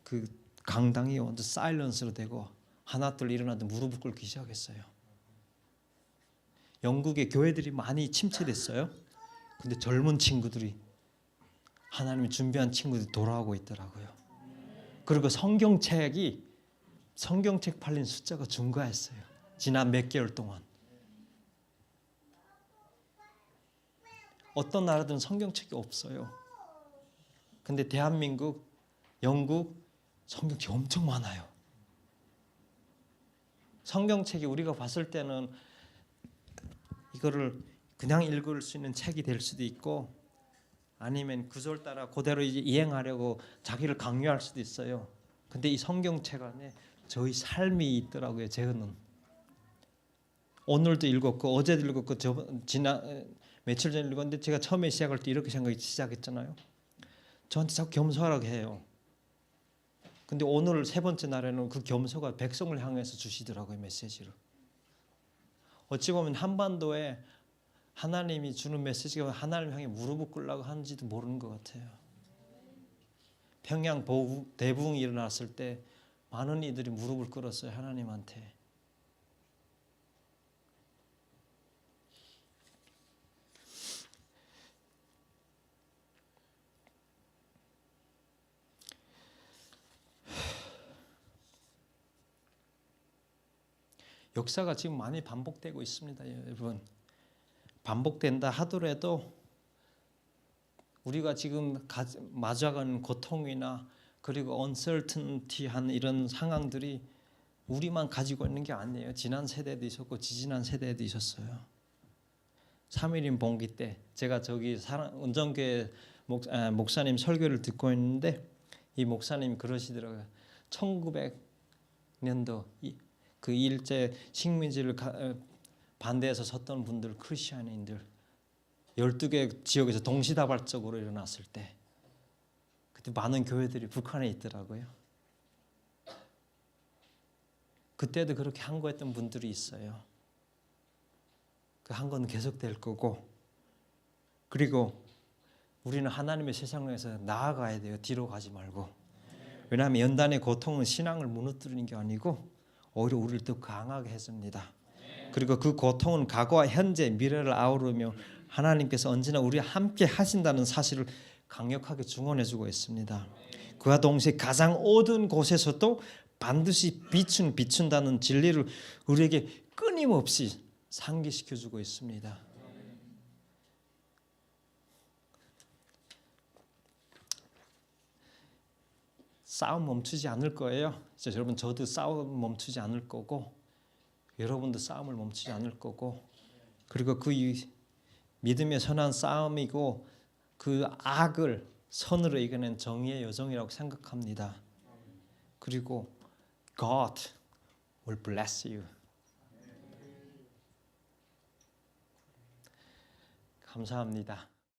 그 강당이 완전 사일런스로 되고 하나둘 일어나도 무릎을 꿇기 시작했어요. 영국의 교회들이 많이 침체됐어요. 근데 젊은 친구들이 하나님이 준비한 친구들이 돌아오고 있더라고요. 그리고 성경책 팔린 숫자가 증가했어요. 지난 몇 개월 동안. 어떤 나라들은 성경책이 없어요. 근데 대한민국, 영국 성경책이 엄청 많아요. 성경책이 우리가 봤을 때는 이거를 그냥 읽을 수 있는 책이 될 수도 있고 아니면 구절 따라 그대로 이제 이행하려고 자기를 강요할 수도 있어요. 근데 이 성경책 안에 저희 삶이 있더라고요. 저는 오늘도 읽었고 어제도 읽었고 며칠 전에 읽었는데 제가 처음에 시작할 때 이렇게 생각이 시작했잖아요. 저한테 자꾸 겸손하라고 해요. 근데 오늘 세 번째 날에는 그 겸손가 백성을 향해서 주시더라고요. 메시지를. 어찌 보면 한반도에 하나님이 주는 메시지가 하나님 향해 무릎을 꿇으려고 하는지도 모르는 것 같아요. 평양 대붕이 일어났을 때 많은 이들이 무릎을 꿇었어요. 하나님한테. 역사가 지금 많이 반복되고 있습니다. 여러분. 반복된다 하더라도 우리가 지금 맞아가는 고통이나 그리고 uncertainty한 이런 상황들이 우리만 가지고 있는 게 아니에요. 지난 세대도 있었고 지지난 세대도 있었어요. 3.1인 봉기 때 제가 저기 은정교회 목사님 설교를 듣고 있는데 이 목사님이 그러시더라고요. 1900년도 그 일제 식민지를 반대해서 섰던 분들, 크리스천인들 12개 지역에서 동시다발적으로 일어났을 때 그때 많은 교회들이 북한에 있더라고요. 그때도 그렇게 항거했던 분들이 있어요. 그 항거는 계속될 거고, 그리고 우리는 하나님의 세상에서 나아가야 돼요. 뒤로 가지 말고. 왜냐하면 연단의 고통은 신앙을 무너뜨리는 게 아니고 오히려 우리를 더 강하게 해줍니다. 그리고 그 고통은 과거와 현재, 미래를 아우르며 하나님께서 언제나 우리와 함께 하신다는 사실을 강력하게 증언해주고 있습니다. 그와 동시에 가장 어두운 곳에서도 반드시 비춘다는 진리를 우리에게 끊임없이 상기시켜주고 있습니다. 싸움 멈추지 않을 거예요. 여러분, 저도 싸움 멈추지 않을 거고 여러분도 싸움을 멈추지 않을 거고, 그리고 그 믿음의 선한 싸움이고 그 악을 선으로 이겨낸 정의의 여정이라고 생각합니다. 그리고 God will bless you. 감사합니다.